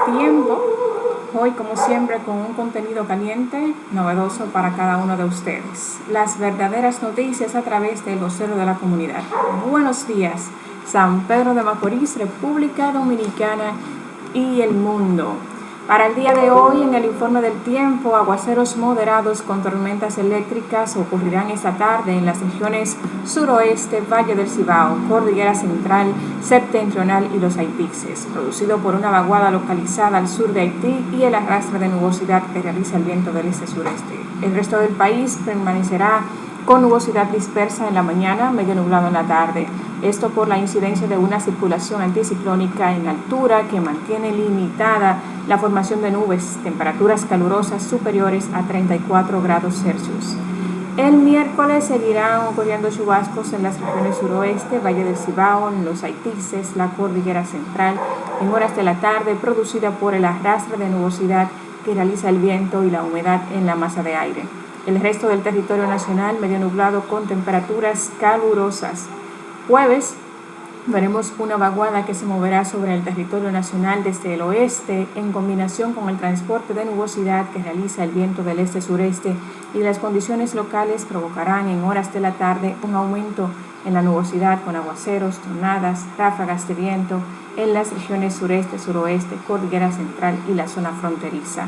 tiempo. Hoy, como siempre, con un contenido caliente, novedoso para cada uno de ustedes. Las verdaderas noticias a través del vocero de la comunidad. Buenos días, San Pedro de Macorís, República Dominicana y el mundo. Para el día de hoy, en el informe del tiempo, aguaceros moderados con tormentas eléctricas ocurrirán esta tarde en las regiones suroeste, Valle del Cibao, Cordillera Central, Septentrional y los Haitises, producido por una vaguada localizada al sur de Haití y el arrastre de nubosidad que realiza el viento del este-sureste. El resto del país permanecerá con nubosidad dispersa en la mañana, medio nublado en la tarde. Esto por la incidencia de una circulación anticiclónica en altura que mantiene limitada la formación de nubes, temperaturas calurosas superiores a 34 grados Celsius. El miércoles seguirán ocurriendo chubascos en las regiones suroeste, Valle del Cibao, en los Haitises, la Cordillera Central, en horas de la tarde, producida por el arrastre de nubosidad que realiza el viento y la humedad en la masa de aire. El resto del territorio nacional medio nublado con temperaturas calurosas. Jueves veremos una vaguada que se moverá sobre el territorio nacional desde el oeste en combinación con el transporte de nubosidad que realiza el viento del este-sureste, y las condiciones locales provocarán en horas de la tarde un aumento en la nubosidad con aguaceros, tronadas, ráfagas de viento en las regiones sureste, suroeste, Cordillera Central y la zona fronteriza.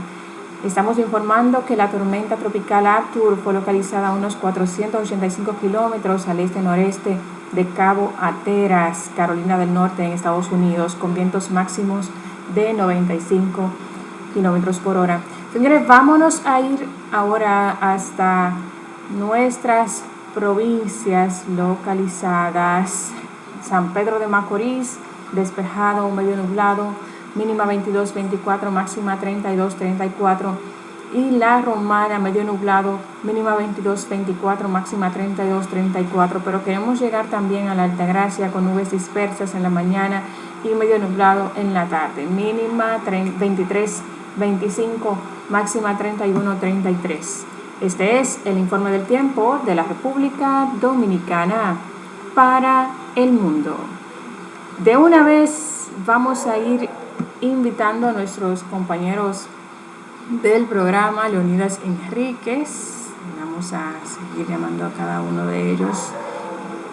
Estamos informando que la tormenta tropical Arthur fue localizada a unos 485 kilómetros al este-noreste de Cabo Hatteras, Carolina del Norte, en Estados Unidos, con vientos máximos de 95 kilómetros por hora. Señores, vámonos a ir ahora hasta nuestras provincias localizadas. San Pedro de Macorís, despejado, medio nublado, mínima 22-24, máxima 32-34. Y La Romana, medio nublado, mínima 22-24, máxima 32-34. Pero queremos llegar también a la Altagracia con nubes dispersas en la mañana y medio nublado en la tarde. Mínima 23-25, máxima 31-33. Este es el informe del tiempo de la República Dominicana para el mundo. De una vez vamos a ir invitando a nuestros compañeros del programa, Leonidas Enríquez. Vamos a seguir llamando a cada uno de ellos.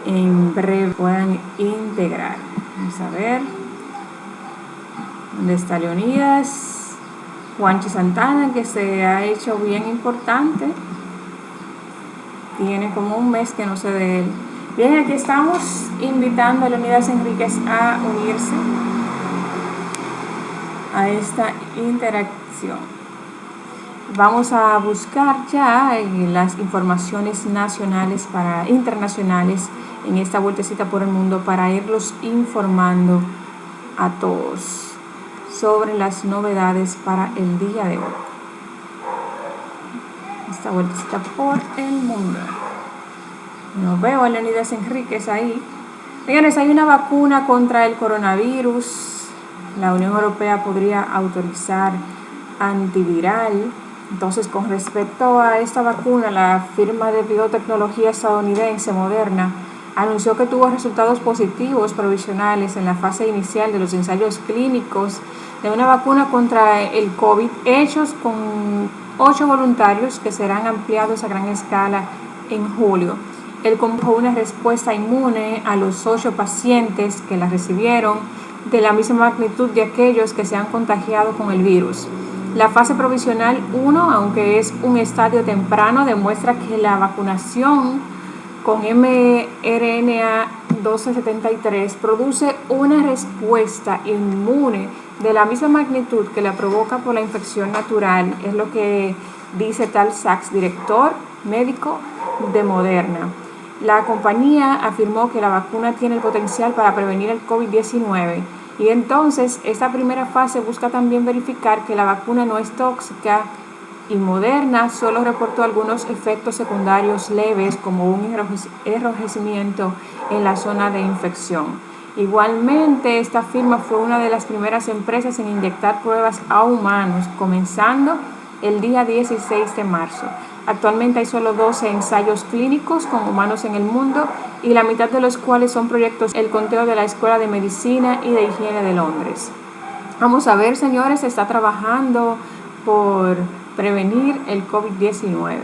En breve puedan integrar. Vamos a ver dónde está Leonidas. Juanchi Santana, que se ha hecho bien importante. Tiene como un mes que no sé de él. Bien, aquí estamos invitando a Leonidas Enríquez a unirse a esta interacción. Vamos a buscar ya las informaciones nacionales internacionales en esta vueltecita por el mundo para irlos informando a todos sobre las novedades para el día de hoy. Esta vueltecita por el mundo. No veo a Leonidas Enríquez ahí. Señores, hay una vacuna contra el coronavirus. La Unión Europea podría autorizar antiviral. Entonces, con respecto a esta vacuna, la firma de biotecnología estadounidense Moderna anunció que tuvo resultados positivos provisionales en la fase inicial de los ensayos clínicos de una vacuna contra el COVID, hechos con 8 voluntarios que serán ampliados a gran escala en julio. Él comprobó una respuesta inmune a los 8 pacientes que la recibieron, de la misma magnitud de aquellos que se han contagiado con el virus. La fase provisional 1, aunque es un estadio temprano, demuestra que la vacunación con mRNA 1273 produce una respuesta inmune de la misma magnitud que la provoca por la infección natural, es lo que dice Tal Sachs, director médico de Moderna. La compañía afirmó que la vacuna tiene el potencial para prevenir el COVID-19 y entonces esta primera fase busca también verificar que la vacuna no es tóxica, y Moderna solo reportó algunos efectos secundarios leves como un enrojecimiento en la zona de infección. Igualmente, esta firma fue una de las primeras empresas en inyectar pruebas a humanos, comenzando el día 16 de marzo. Actualmente hay solo 12 ensayos clínicos con humanos en el mundo, y la mitad de los cuales son proyectos el conteo de la Escuela de Medicina y de Higiene de Londres. Vamos a ver, señores, se está trabajando por prevenir el COVID-19.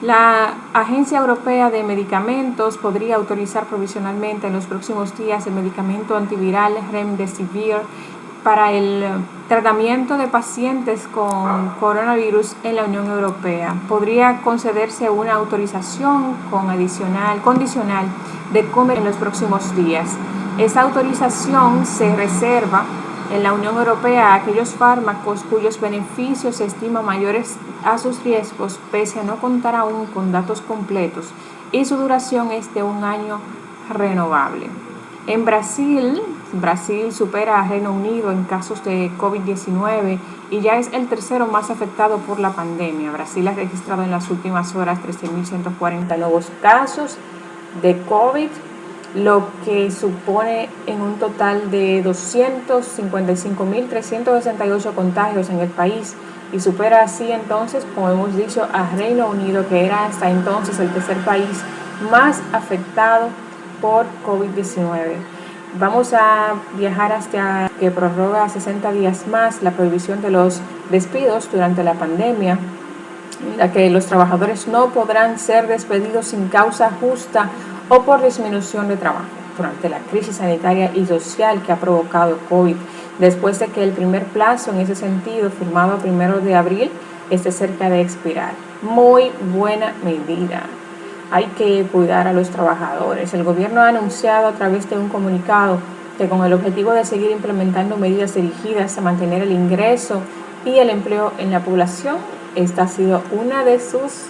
La Agencia Europea de Medicamentos podría autorizar provisionalmente en los próximos días el medicamento antiviral Remdesivir para el tratamiento de pacientes con coronavirus en la Unión Europea. Podría concederse una autorización condicional de comer en los próximos días. Esta autorización se reserva en la Unión Europea a aquellos fármacos cuyos beneficios se estiman mayores a sus riesgos, pese a no contar aún con datos completos, y su duración es de 1 año renovable. En Brasil supera a Reino Unido en casos de COVID-19 y ya es el tercero más afectado por la pandemia. Brasil ha registrado en las últimas horas 13.140 nuevos casos de COVID, lo que supone en un total de 255.368 contagios en el país, y supera así entonces, como hemos dicho, a Reino Unido, que era hasta entonces el tercer país más afectado por COVID-19. Vamos a viajar hasta que prorroga 60 días más la prohibición de los despidos durante la pandemia, en la que los trabajadores no podrán ser despedidos sin causa justa o por disminución de trabajo durante la crisis sanitaria y social que ha provocado COVID, después de que el primer plazo en ese sentido, firmado el 1 de abril, esté cerca de expirar. Muy buena medida. Hay que cuidar a los trabajadores. El gobierno ha anunciado a través de un comunicado que con el objetivo de seguir implementando medidas dirigidas a mantener el ingreso y el empleo en la población, esta ha sido una de sus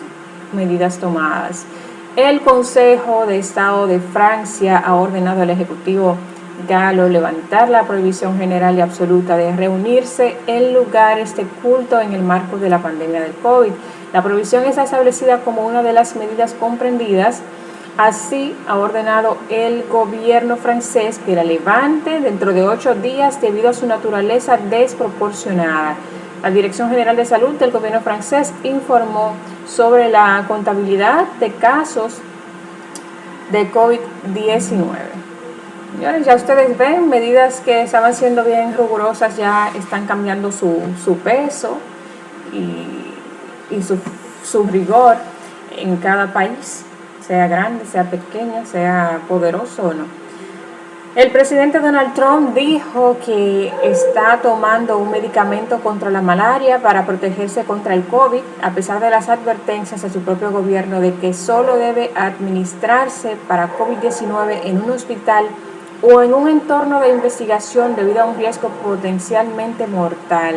medidas tomadas. El Consejo de Estado de Francia ha ordenado al Ejecutivo galo levantar la prohibición general y absoluta de reunirse en lugares de culto en el marco de la pandemia del COVID. La prohibición está establecida como una de las medidas comprendidas. Así ha ordenado el gobierno francés que la levante dentro de 8 días debido a su naturaleza desproporcionada. La Dirección General de Salud del gobierno francés informó sobre la contabilidad de casos de COVID-19. Señores, ya ustedes ven, medidas que estaban siendo bien rigurosas ya están cambiando su peso y su rigor en cada país, sea grande, sea pequeño, sea poderoso o no. El presidente Donald Trump dijo que está tomando un medicamento contra la malaria para protegerse contra el COVID, a pesar de las advertencias de su propio gobierno de que solo debe administrarse para COVID-19 en un hospital o en un entorno de investigación debido a un riesgo potencialmente mortal.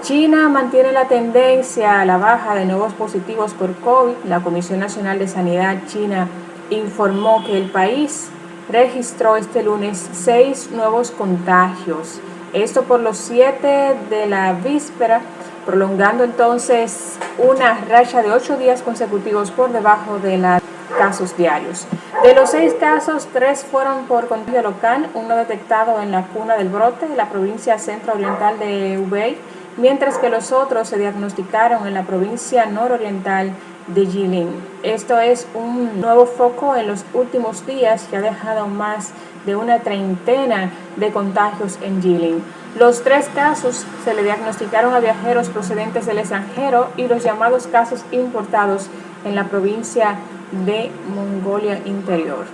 China mantiene la tendencia a la baja de nuevos positivos por COVID. La Comisión Nacional de Sanidad China informó que el país registró este lunes 6 nuevos contagios. Esto por los 7 de la víspera, prolongando entonces una racha de 8 días consecutivos por debajo de los casos diarios. De los 6 casos, 3 fueron por contagio local, uno detectado en la cuna del brote de la provincia centro-oriental de Hubei, mientras que los otros se diagnosticaron en la provincia nororiental de Jilin. Esto es un nuevo foco en los últimos días que ha dejado más de una treintena de contagios en Jilin. Los 3 casos se le diagnosticaron a viajeros procedentes del extranjero y los llamados casos importados en la provincia de Mongolia Interior.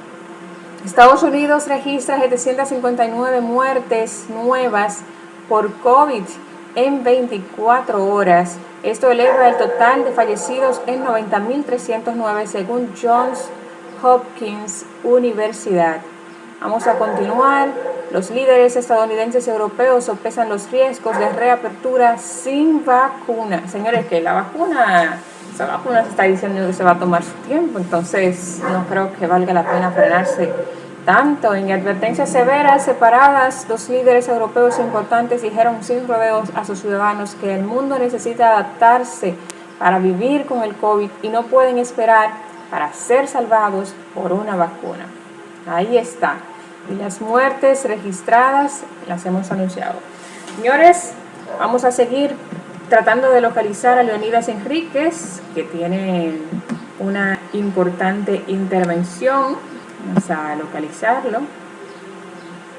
Estados Unidos registra 759 muertes nuevas por COVID en 24 horas. Esto eleva el total de fallecidos en 90.309 según Johns Hopkins Universidad. Vamos a continuar. Los líderes estadounidenses y europeos sopesan los riesgos de reapertura sin vacuna. Señores, que esa vacuna se está diciendo que se va a tomar su tiempo, entonces no creo que valga la pena frenarse tanto. En advertencias severas separadas, los líderes europeos importantes dijeron sin rodeos a sus ciudadanos que el mundo necesita adaptarse para vivir con el COVID y no pueden esperar para ser salvados por una vacuna. Ahí está. Y las muertes registradas las hemos anunciado. Señores, vamos a seguir tratando de localizar a Leonidas Enríquez, que tiene una importante intervención. Vamos a localizarlo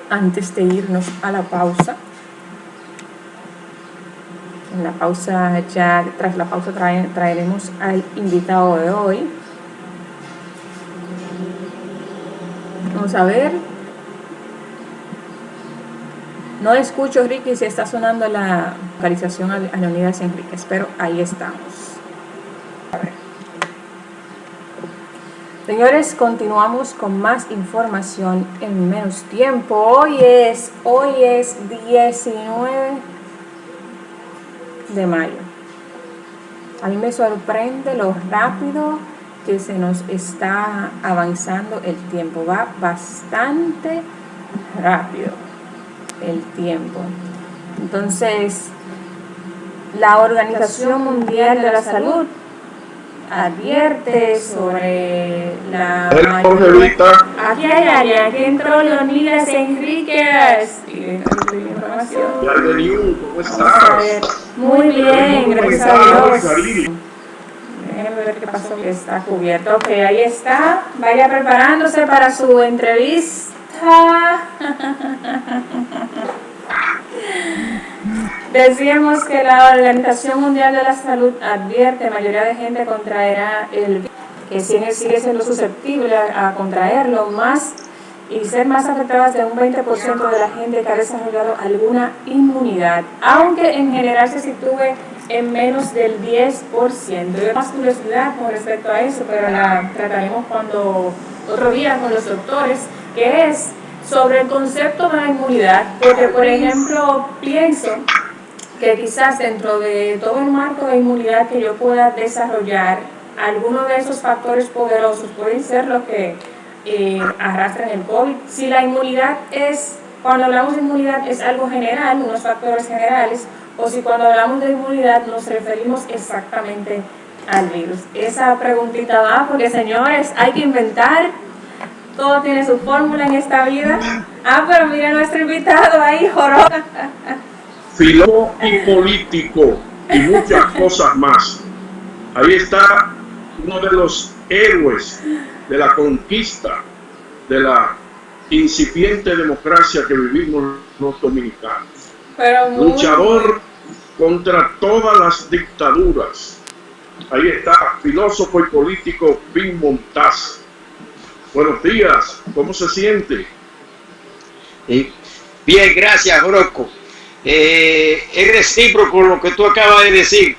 antes de irnos a la pausa. En la pausa, ya tras la pausa traeremos al invitado de hoy. Vamos a ver. No escucho, Ricky, si está sonando la localización a Leonidas Enríquez, pero ahí estamos. A ver. Señores, continuamos con más información en menos tiempo. Hoy es 19 de mayo. A mí me sorprende lo rápido que se nos está avanzando el tiempo. Va bastante rápido el tiempo. Entonces, la Organización Mundial de la Salud advierte sobre la mayoría. Aquí hay área, aquí entró Leonidas Enríquez. ¿Cómo estás? Muy bien, gracias a Dios. Déjenme ver qué pasó, que está cubierto. Ok, ahí está. Vaya preparándose para su entrevista. Decíamos que la Organización Mundial de la Salud advierte que la mayoría de gente contraerá que sigue siendo susceptible a contraerlo más y ser más afectadas de un 20% de la gente que ha desarrollado alguna inmunidad, aunque en general se sitúe en menos del 10%. Yo tengo más curiosidad con respecto a eso, pero la trataremos otro día con los doctores, que es sobre el concepto de la inmunidad, porque por ejemplo pienso que quizás dentro de todo el marco de inmunidad que yo pueda desarrollar, algunos de esos factores poderosos pueden ser los que arrastran el COVID. Si la inmunidad cuando hablamos de inmunidad es algo general, unos factores generales, o si cuando hablamos de inmunidad nos referimos exactamente al virus. Esa preguntita va, porque señores, hay que inventar, todo tiene su fórmula en esta vida. Pero mira nuestro invitado ahí, joró. Filósofo y político y muchas cosas más. Ahí está uno de los héroes de la conquista de la incipiente democracia que vivimos los dominicanos. Luchador contra todas las dictaduras. Ahí está, filósofo y político Pín Montaz. Buenos días, ¿cómo se siente? Bien, gracias, Orozco. Es recíproco lo que tú acabas de decir.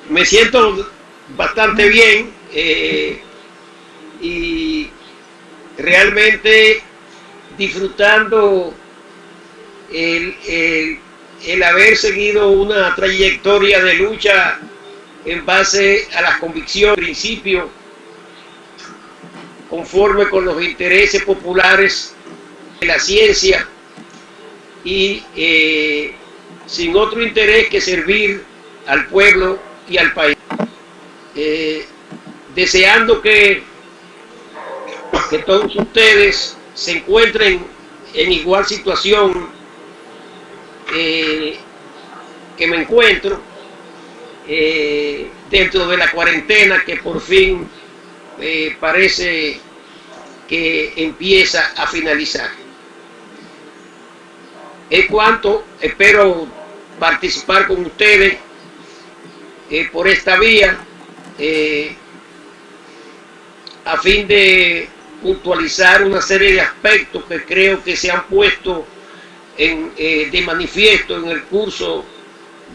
Me siento bastante bien y realmente disfrutando el haber seguido una trayectoria de lucha en base a las convicciones, principios, conforme con los intereses populares de la ciencia y sin otro interés que servir al pueblo y al país. Deseando que todos ustedes se encuentren en igual situación que me encuentro dentro de la cuarentena que por fin parece que empieza a finalizar. En cuanto, espero participar con ustedes por esta vía a fin de puntualizar una serie de aspectos que creo que se han puesto de manifiesto en el curso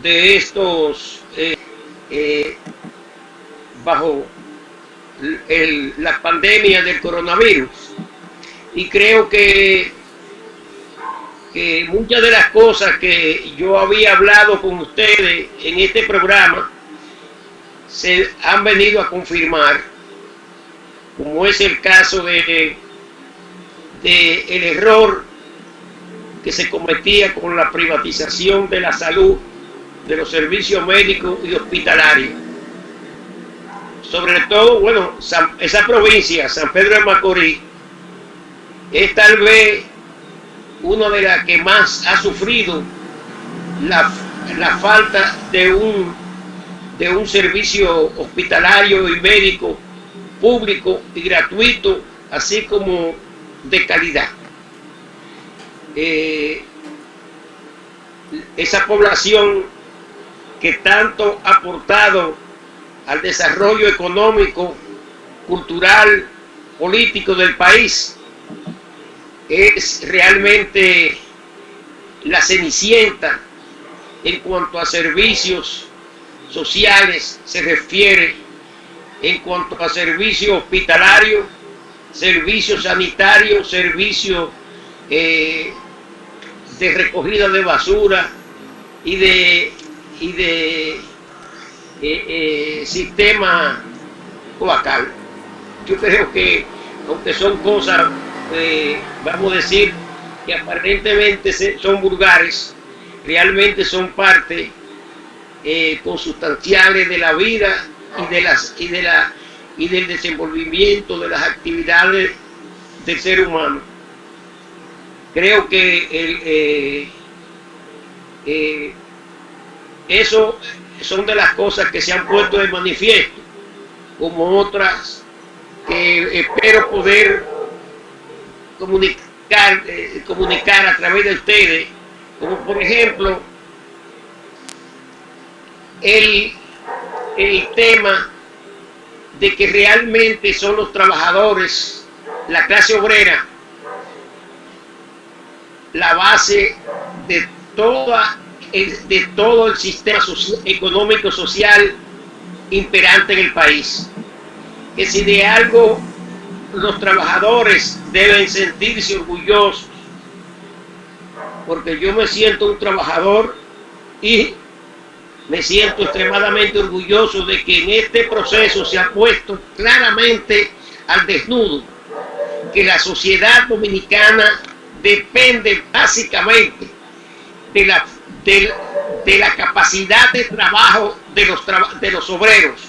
de estos bajo la pandemia del coronavirus, y creo que muchas de las cosas que yo había hablado con ustedes en este programa se han venido a confirmar, como es el caso de el error que se cometía con la privatización de la salud, de los servicios médicos y hospitalarios. Sobre todo, bueno, esa provincia, San Pedro de Macorís, es tal vez una de las que más ha sufrido la falta de un servicio hospitalario y médico público y gratuito, así como de calidad. esa población que tanto ha aportado al desarrollo económico, cultural, político del país, es realmente la cenicienta en cuanto a servicios sociales se refiere, en cuanto a servicios hospitalarios, servicios sanitarios, servicios de recogida de basura y de sistema cloacal. Yo creo que, aunque son cosas, vamos a decir, que aparentemente son vulgares, realmente son parte consustanciales de la vida y del desenvolvimiento de las actividades del ser humano. Creo que eso son de las cosas que se han puesto de manifiesto, como otras que espero poder comunicar a través de ustedes, como por ejemplo el tema de que realmente son los trabajadores, la clase obrera, la base de todo el sistema económico social imperante en el país. Que si de algo los trabajadores deben sentirse orgullosos, porque yo me siento un trabajador y me siento extremadamente orgulloso de que en este proceso se ha puesto claramente al desnudo que la sociedad dominicana depende básicamente de la capacidad de trabajo de los obreros,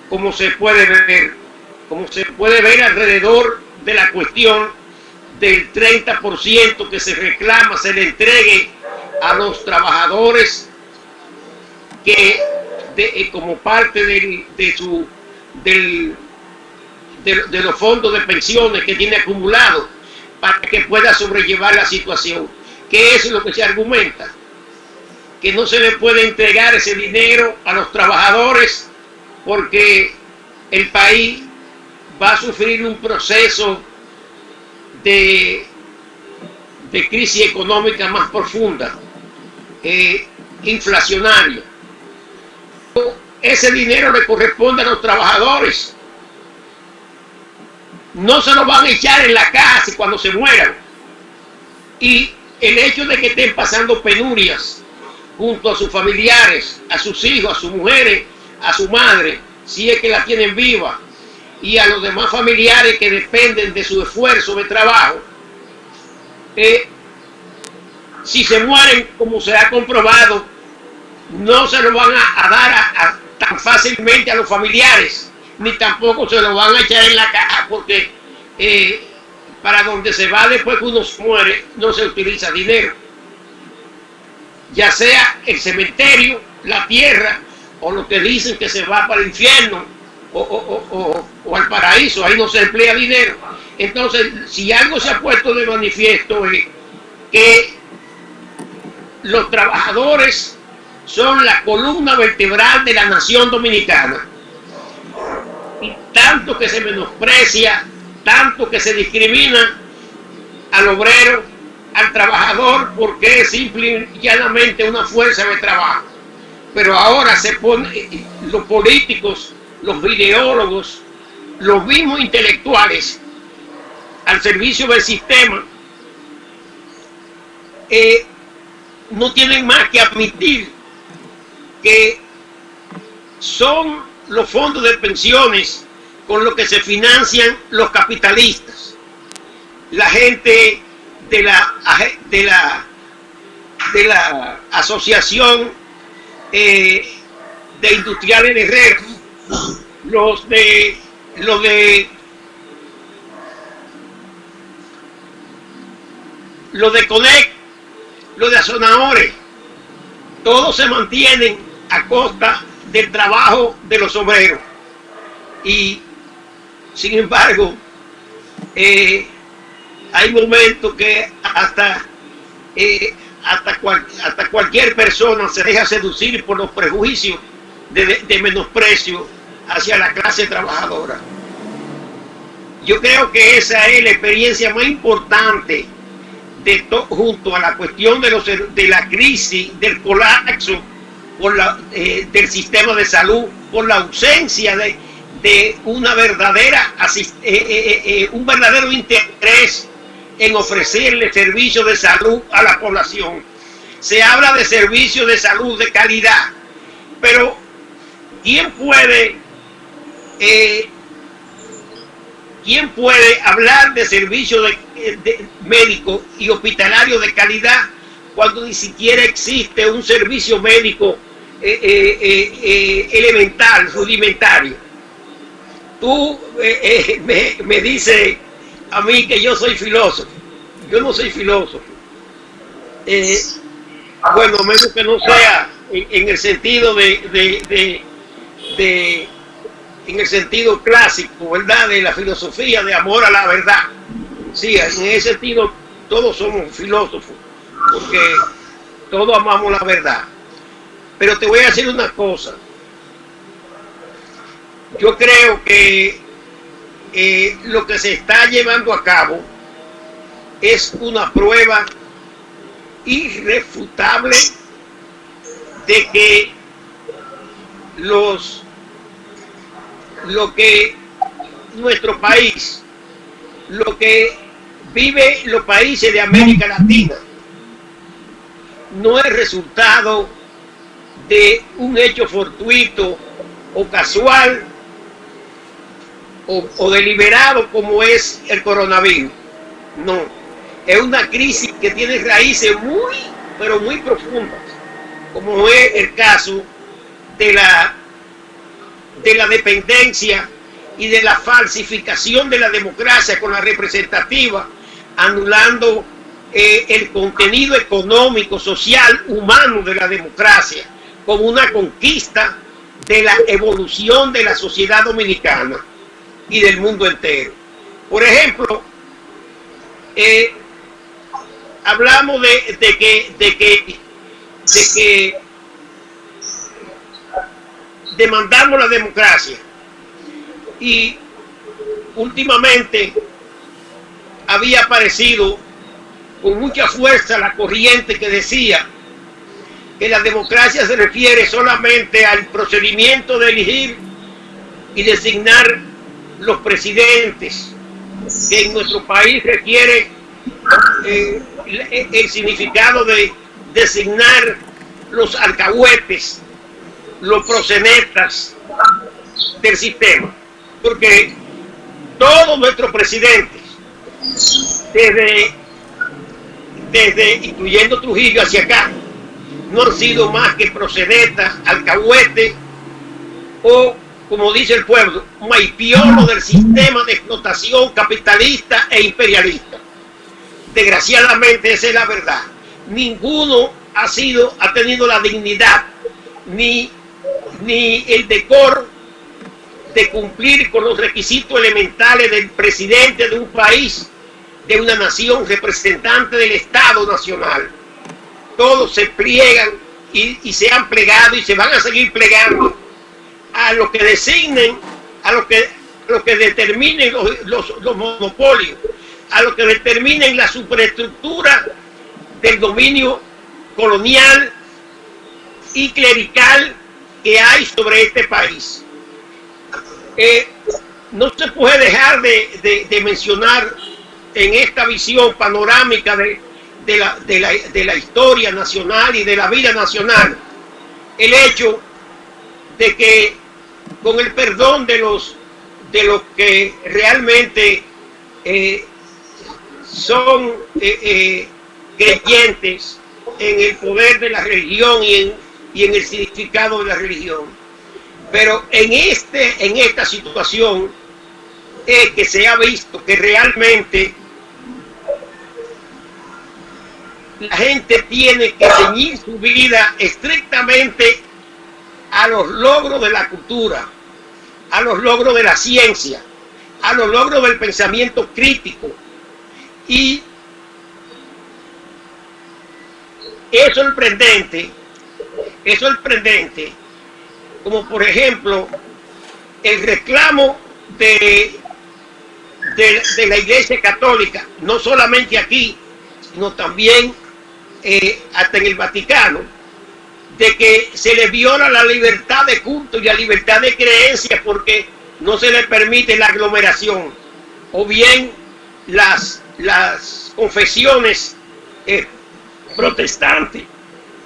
como se puede ver alrededor de la cuestión del 30% que se reclama se le entregue a los trabajadores que como parte de los fondos de pensiones que tiene acumulado para que pueda sobrellevar la situación. ¿Qué es lo que se argumenta? Que no se le puede entregar ese dinero a los trabajadores porque el país va a sufrir un proceso de crisis económica más profunda, inflacionario. Ese dinero le corresponde a los trabajadores. No se lo van a echar en la casa cuando se mueran. Y el hecho de que estén pasando penurias junto a sus familiares, a sus hijos, a sus mujeres, a su madre, si es que la tienen viva, y a los demás familiares que dependen de su esfuerzo de trabajo, si se mueren, como se ha comprobado, no se lo van a dar tan fácilmente a los familiares, ni tampoco se lo van a echar en la caja, porque para donde se va después que uno se muere no se utiliza dinero, ya sea el cementerio, la tierra, o lo que dicen que se va para el infierno o al paraíso, ahí no se emplea dinero. Entonces, si algo se ha puesto de manifiesto es que los trabajadores son la columna vertebral de la nación dominicana, y tanto que se menosprecia, tanto que se discrimina al obrero, al trabajador, porque es simple y llanamente una fuerza de trabajo. Pero ahora se pone los políticos, los ideólogos, los mismos intelectuales al servicio del sistema, no tienen más que admitir que son los fondos de pensiones con los que se financian los capitalistas, la gente de la asociación de industriales de Herrera, los de Conec, los de Azonadores, todos se mantienen a costa del trabajo de los obreros. Y sin embargo, hay momentos que hasta hasta cualquier persona se deja seducir por los prejuicios de menosprecio hacia la clase trabajadora. Yo creo que esa es la experiencia más importante junto a la cuestión de la crisis, del colapso del sistema de salud, por la ausencia de una verdadera un verdadero interés en ofrecerle servicios de salud a la población. Se habla de servicios de salud de calidad, pero ¿quién puede hablar de servicios de médico y hospitalario de calidad cuando ni siquiera existe un servicio médico elemental, rudimentario? Tú me dices a mí que yo soy filósofo. Yo no soy filósofo. Bueno, menos que no sea en el sentido en el sentido clásico, ¿verdad? De la filosofía de amor a la verdad. Sí, en ese sentido todos somos filósofos, porque todos amamos la verdad. Pero te voy a decir una cosa. Yo creo que lo que se está llevando a cabo es una prueba irrefutable de que lo que nuestro país, lo que vive los países de América Latina, no es resultado de un hecho fortuito o casual o deliberado como es el coronavirus. No, es una crisis que tiene raíces muy, pero muy profundas, como es el caso de la dependencia y de la falsificación de la democracia con la representativa, anulando el contenido económico, social, humano de la democracia como una conquista de la evolución de la sociedad dominicana y del mundo entero. Por ejemplo, hablamos de que demandamos la democracia, y últimamente había aparecido con mucha fuerza la corriente que decía que la democracia se refiere solamente al procedimiento de elegir y designar los presidentes, que en nuestro país requiere el significado de designar los alcahuetes, los proxenetas del sistema, porque todos nuestros presidentes, desde incluyendo Trujillo hacia acá, no han sido más que proxenetas, alcahuetes o, como dice el pueblo, maipiolo del sistema de explotación capitalista e imperialista. Desgraciadamente esa es la verdad. Ninguno ha tenido la dignidad ni el decoro de cumplir con los requisitos elementales del presidente de un país, de una nación, representante del Estado Nacional. Todos se pliegan y se han plegado y se van a seguir plegando a lo que designen, a lo que determinen los monopolios, a lo que determinen la superestructura del dominio colonial y clerical que hay sobre este país. No se puede dejar de mencionar en esta visión panorámica de la historia nacional y de la vida nacional el hecho de que, con el perdón de los que realmente son creyentes en el poder de la religión y en el significado de la religión, pero en esta situación es que se ha visto que realmente la gente tiene que ceñir su vida estrictamente a los logros de la cultura, a los logros de la ciencia, a los logros del pensamiento crítico, y es sorprendente, como por ejemplo el reclamo de la Iglesia Católica, no solamente aquí, sino también hasta en el Vaticano, de que se le viola la libertad de culto y la libertad de creencia porque no se le permite la aglomeración, o bien las confesiones protestantes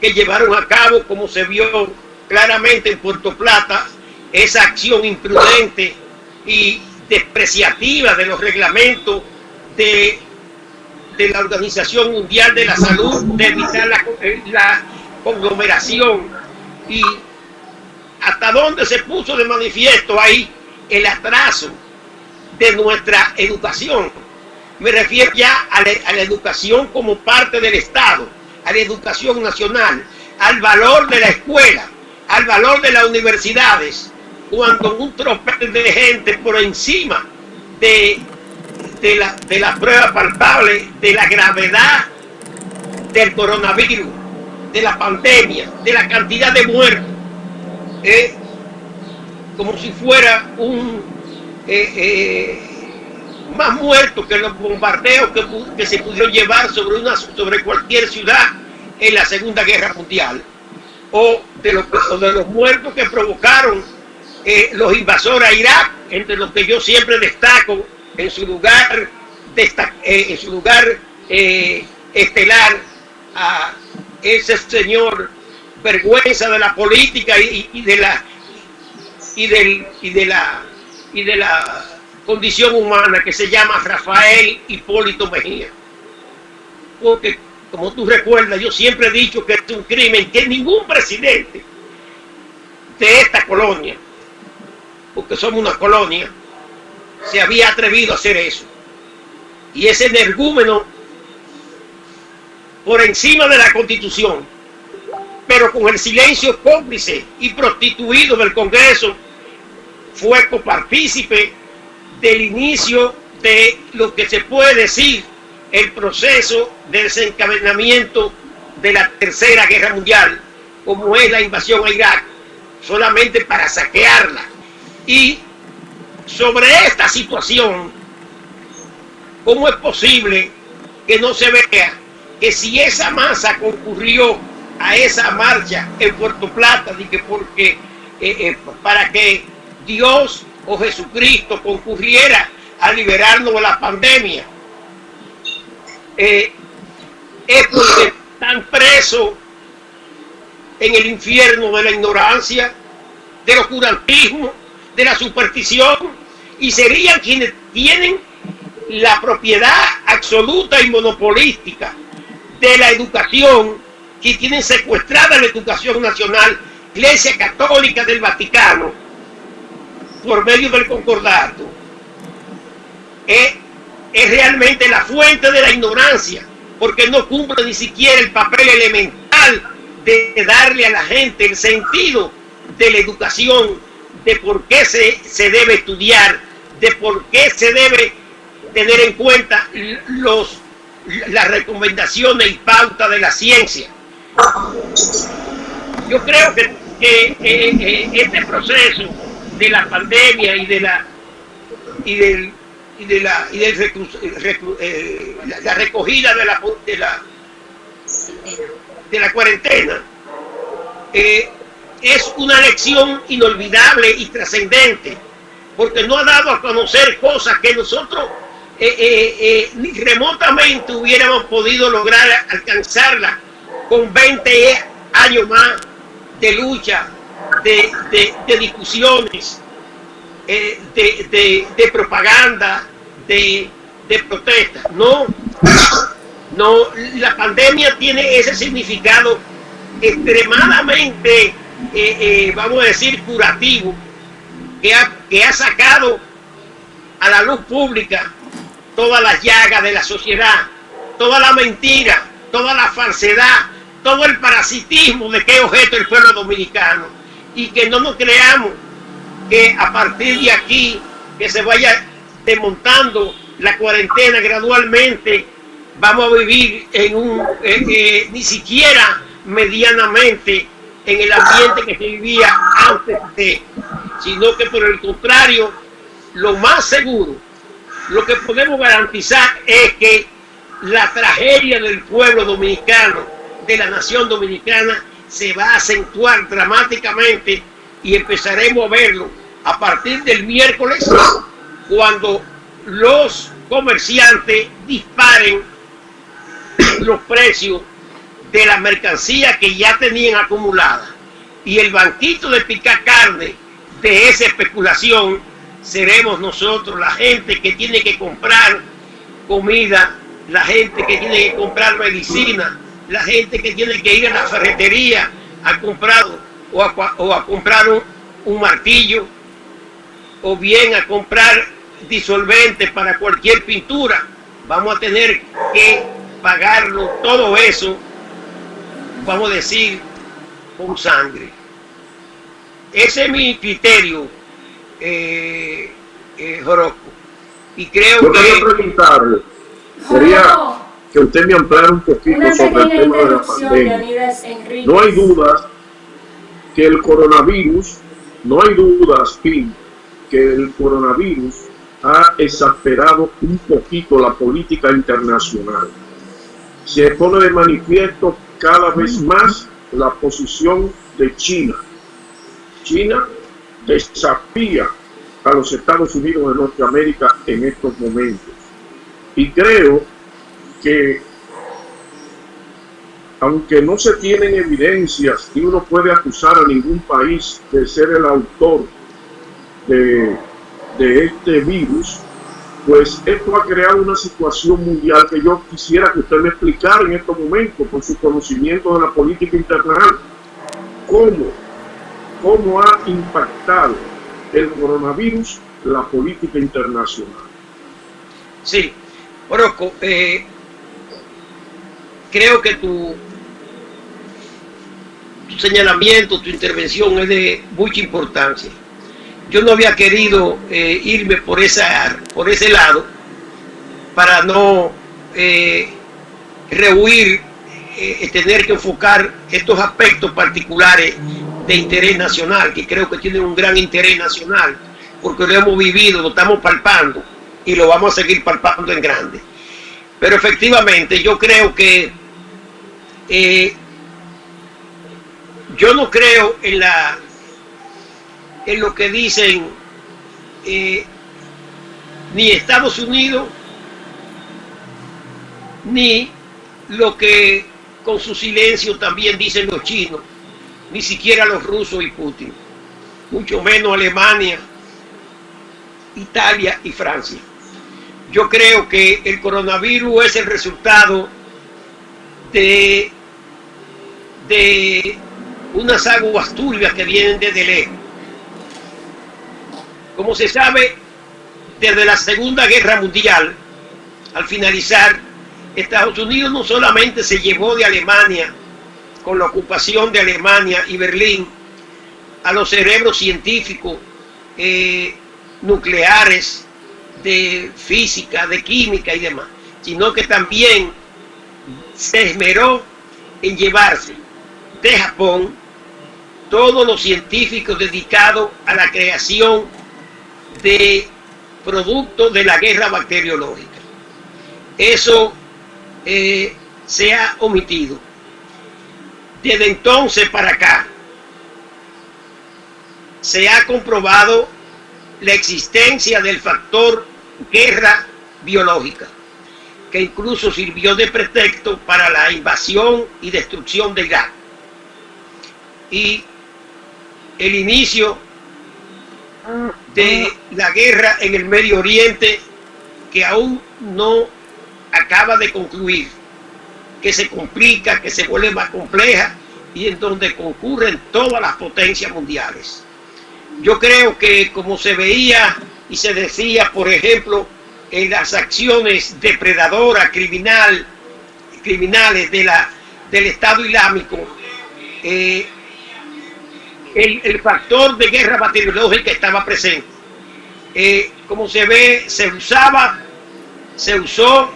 que llevaron a cabo, como se vio claramente en Puerto Plata, esa acción imprudente y despreciativa de los reglamentos de la Organización Mundial de la Salud, de evitar la conglomeración, y hasta dónde se puso de manifiesto ahí el atraso de nuestra educación. Me refiero ya a la educación como parte del Estado, a la educación nacional, al valor de la escuela, al valor de las universidades, cuando un tropel de gente por encima de la prueba palpable de la gravedad del coronavirus, de la pandemia, de la cantidad de muertos, como si fuera más muertos que los bombardeos que se pudieron llevar sobre cualquier ciudad en la Segunda Guerra Mundial, o de los muertos que provocaron los invasores a Irak, entre los que yo siempre destaco en su lugar estelar a ese señor vergüenza de la política y de la condición humana, que se llama Rafael Hipólito Mejía. Porque, como tú recuerdas, yo siempre he dicho que es un crimen que ningún presidente de esta colonia, porque somos una colonia, se había atrevido a hacer eso. Y ese energúmeno, por encima de la Constitución, pero con el silencio cómplice y prostituido del Congreso, fue copartícipe del inicio de lo que se puede decir el proceso de desencadenamiento de la Tercera Guerra Mundial, como es la invasión a Irak, solamente para saquearla. Y sobre esta situación, ¿cómo es posible que no se vea que si esa masa concurrió a esa marcha en Puerto Plata, para que Dios o Jesucristo concurriera a liberarnos de la pandemia? Es porque están presos en el infierno de la ignorancia, del oscurantismo, de la superstición, y serían quienes tienen la propiedad absoluta y monopolística de la educación, que tienen secuestrada la educación nacional, Iglesia Católica del Vaticano, por medio del concordato. Es realmente la fuente de la ignorancia, porque no cumple ni siquiera el papel elemental de darle a la gente el sentido de la educación, de por qué se debe estudiar, de por qué se debe tener en cuenta las recomendaciones y pautas de la ciencia. Yo creo que este proceso de la pandemia y de la recogida de la cuarentena es una lección inolvidable y trascendente, porque no ha dado a conocer cosas que nosotros ni remotamente hubiéramos podido lograr alcanzarla con 20 años más de lucha, de discusiones, de propaganda, de protesta. No, la pandemia tiene ese significado extremadamente, vamos a decir, curativo, que ha sacado a la luz pública todas las llagas de la sociedad, toda la mentira, toda la falsedad, todo el parasitismo de que es objeto el pueblo dominicano, y que no nos creamos que a partir de aquí, que se vaya desmontando la cuarentena gradualmente, vamos a vivir ni siquiera medianamente en el ambiente que se vivía antes de, sino que por el contrario, lo más seguro, lo que podemos garantizar es que la tragedia del pueblo dominicano, de la nación dominicana, se va a acentuar dramáticamente y empezaremos a verlo a partir del miércoles, cuando los comerciantes disparen los precios de la mercancía que ya tenían acumulada, y el banquito de picar carne de esa especulación seremos nosotros, la gente que tiene que comprar comida, la gente que tiene que comprar medicina, la gente que tiene que ir a la ferretería a comprar o a comprar un martillo, o bien a comprar disolvente para cualquier pintura. Vamos a tener que pagarlo todo eso, vamos a decir, con sangre. Ese es mi criterio, Jorosco. Y creo yo que... quería preguntarle, quería que usted me ampliara un poquito sobre el tema de la pandemia. No hay dudas que el coronavirus, que el coronavirus ha exasperado un poquito la política internacional. Se pone de manifiesto cada vez más la posición de China. China desafía a los Estados Unidos de Norteamérica en estos momentos. Y creo que, aunque no se tienen evidencias y uno puede acusar a ningún país de ser el autor de este virus, pues esto ha creado una situación mundial que yo quisiera que usted me explicara en estos momentos, por su conocimiento de la política internacional, cómo ha impactado el coronavirus la política internacional. Sí, Orozco, creo que tu señalamiento, tu intervención es de mucha importancia. Yo no había querido irme por ese lado para no rehuir tener que enfocar estos aspectos particulares de interés nacional, que creo que tienen un gran interés nacional, porque lo hemos vivido, lo estamos palpando y lo vamos a seguir palpando en grande. Pero efectivamente yo creo que yo no creo en lo que dicen ni Estados Unidos ni lo que con su silencio también dicen los chinos, ni siquiera los rusos y Putin, mucho menos Alemania, Italia y Francia. Yo creo que el coronavirus es el resultado de unas aguas turbias que vienen desde lejos. Como se sabe, desde la Segunda Guerra Mundial, al finalizar, Estados Unidos no solamente se llevó de Alemania, con la ocupación de Alemania y Berlín, a los cerebros científicos nucleares, de física, de química y demás, sino que también se esmeró en llevarse de Japón todos los científicos dedicados a la creación de productos de la guerra bacteriológica. Eso se ha omitido. Desde entonces para acá se ha comprobado la existencia del factor guerra biológica, que incluso sirvió de pretexto para la invasión y destrucción de Irak y el inicio de la guerra en el Medio Oriente, que aún no acaba de concluir, que se complica, que se vuelve más compleja y en donde concurren todas las potencias mundiales. Yo creo que, como se veía y se decía, por ejemplo, en las acciones depredadoras, criminales del Estado Islámico, el factor de guerra bacteriológica estaba presente. Como se ve, se usó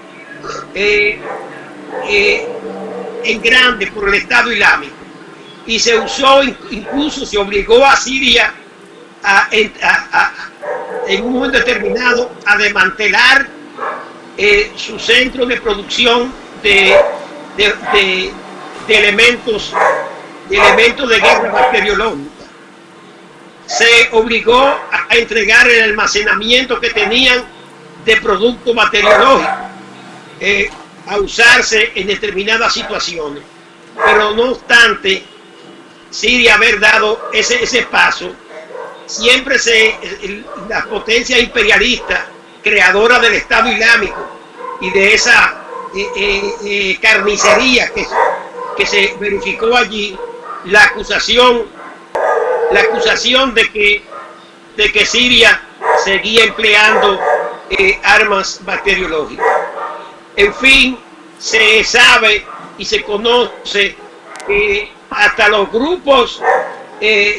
en grande por el Estado Islámico, y se usó, incluso se obligó a Siria en un momento determinado a desmantelar su centro de producción de elementos de guerra bacteriológica. Se obligó a entregar el almacenamiento que tenían de productos bacteriológicos a usarse en determinadas situaciones. Pero no obstante, Siria haber dado ese paso, siempre las potencias imperialistas, creadoras del Estado Islámico y de esa carnicería que se verificó allí, la acusación de que Siria seguía empleando armas bacteriológicas. En fin, se sabe y se conoce que hasta los grupos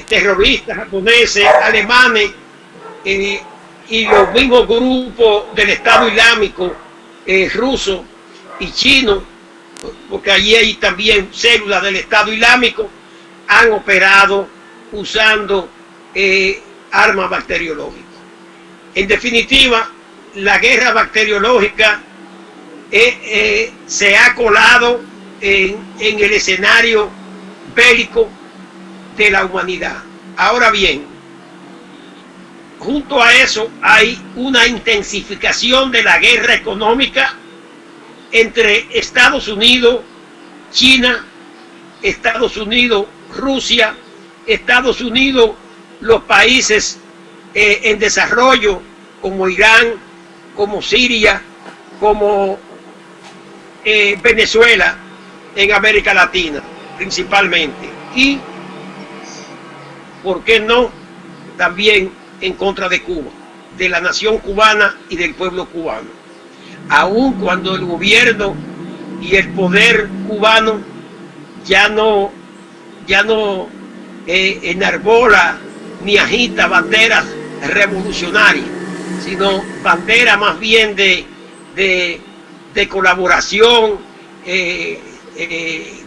terroristas japoneses, alemanes y los mismos grupos del Estado Islámico ruso y chino, porque allí hay también células del Estado Islámico, han operado usando armas bacteriológicas. En definitiva, la guerra bacteriológica se ha colado en el escenario bélico de la humanidad. Ahora bien, junto a eso hay una intensificación de la guerra económica entre Estados Unidos, China, Estados Unidos, Rusia, Estados Unidos, los países en desarrollo como Irán, como Siria, como Venezuela, en América Latina principalmente, y ¿por qué no? También en contra de Cuba, de la nación cubana y del pueblo cubano. Aun cuando el gobierno y el poder cubano ya no enarbola ni agita banderas revolucionarias, sino banderas más bien de colaboración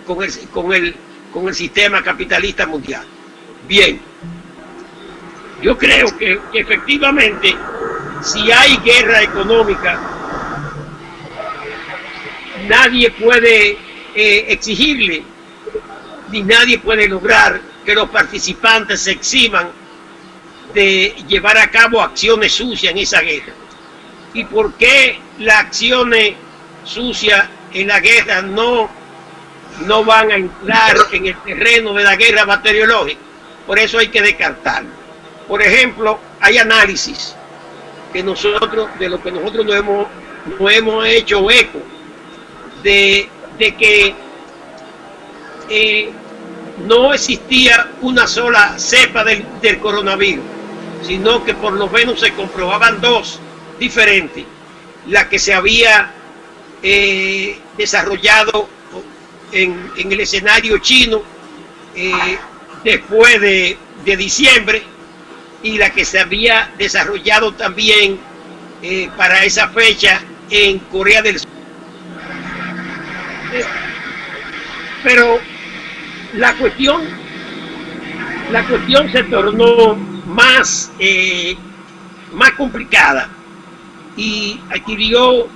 con el sistema capitalista mundial. Bien, yo creo que efectivamente, si hay guerra económica, nadie puede exigirle, ni nadie puede lograr que los participantes se eximan de llevar a cabo acciones sucias en esa guerra. ¿Y por qué las acciones sucias en la guerra no van a entrar en el terreno de la guerra bacteriológica? Por eso hay que descartarlo. Por ejemplo, hay análisis de lo que nosotros no hemos hecho eco, de que no existía una sola cepa del coronavirus, sino que por lo menos se comprobaban dos diferentes: la que se había desarrollado en el escenario chino después de diciembre, y la que se había desarrollado también para esa fecha en Corea del Sur. Pero la cuestión se tornó más complicada y adquirió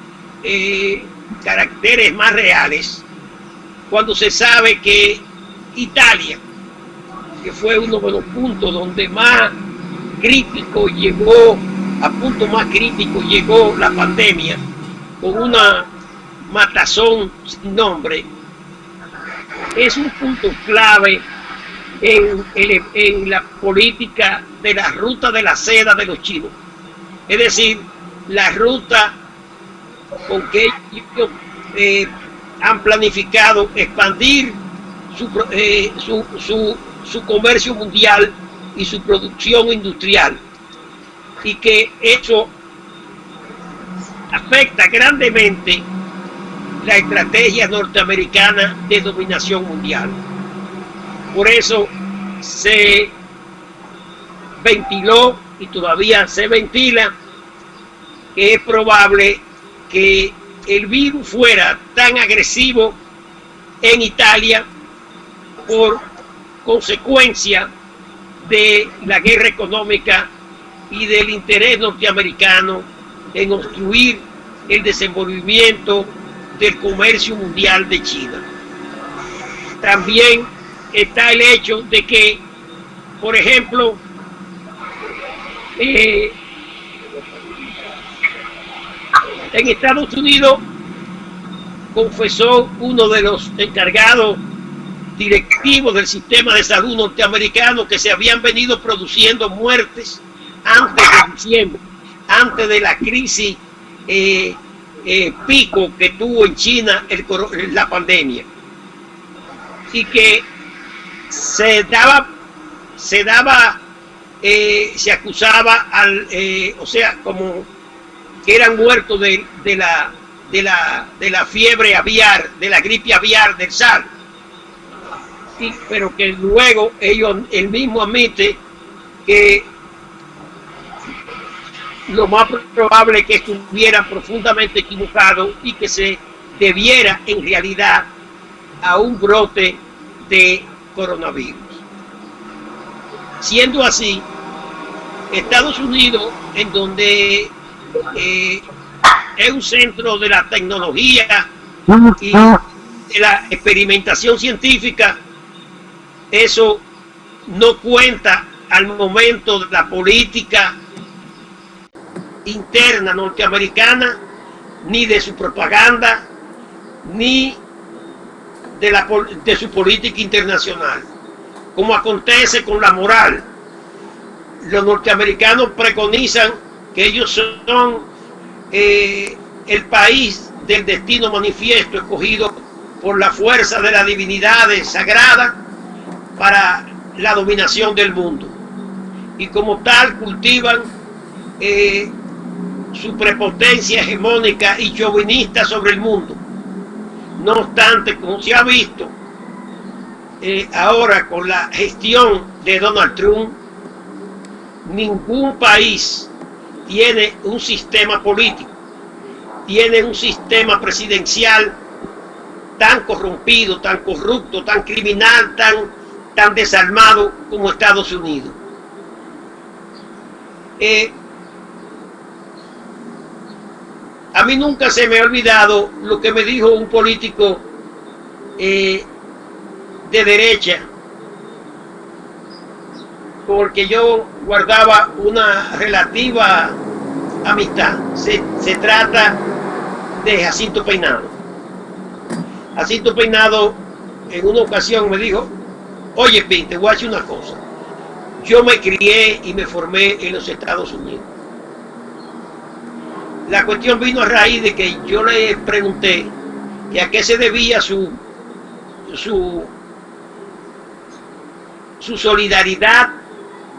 caracteres más reales cuando se sabe que Italia, que fue uno de los puntos donde más crítico llegó, a punto más crítico llegó la pandemia, con una matazón sin nombre, es un punto clave en la política de la ruta de la seda de los chinos. Es decir, la ruta con que ellos han planificado expandir su comercio mundial y su producción industrial, y que eso afecta grandemente la estrategia norteamericana de dominación mundial. Por eso se ventiló, y todavía se ventila, que es probable que el virus fuera tan agresivo en Italia por consecuencia de la guerra económica y del interés norteamericano en obstruir el desenvolvimiento del comercio mundial de China. También está el hecho de que, por ejemplo, en Estados Unidos confesó uno de los encargados directivos del sistema de salud norteamericano que se habían venido produciendo muertes antes de diciembre, antes de la crisis pico que tuvo en China la pandemia, y que se acusaba o sea, como que eran muertos de la fiebre aviar, de la gripe aviar del SARS, pero que luego él mismo admite que lo más probable es que estuvieran profundamente equivocados y que se debiera en realidad a un brote de coronavirus. Siendo así, Estados Unidos, en donde es un centro de la tecnología y de la experimentación científica, eso no cuenta al momento de la política interna norteamericana, ni de su propaganda, ni de su política internacional. Como acontece con la moral, los norteamericanos preconizan que ellos son el país del destino manifiesto escogido por la fuerza de las divinidades sagradas para la dominación del mundo, y como tal cultivan su prepotencia hegemónica y chauvinista sobre el mundo. No obstante, como se ha visto ahora con la gestión de Donald Trump, ningún país tiene un sistema político, tiene un sistema presidencial tan corrompido, tan corrupto, tan criminal, tan desarmado como Estados Unidos. A mí nunca se me ha olvidado lo que me dijo un político de derecha, porque yo guardaba una relativa amistad. Se trata de Jacinto Peinado. Jacinto Peinado en una ocasión me dijo: oye, Pin, te voy a decir una cosa. Yo me crié y me formé en los Estados Unidos. La cuestión vino a raíz de que yo le pregunté que a qué se debía su solidaridad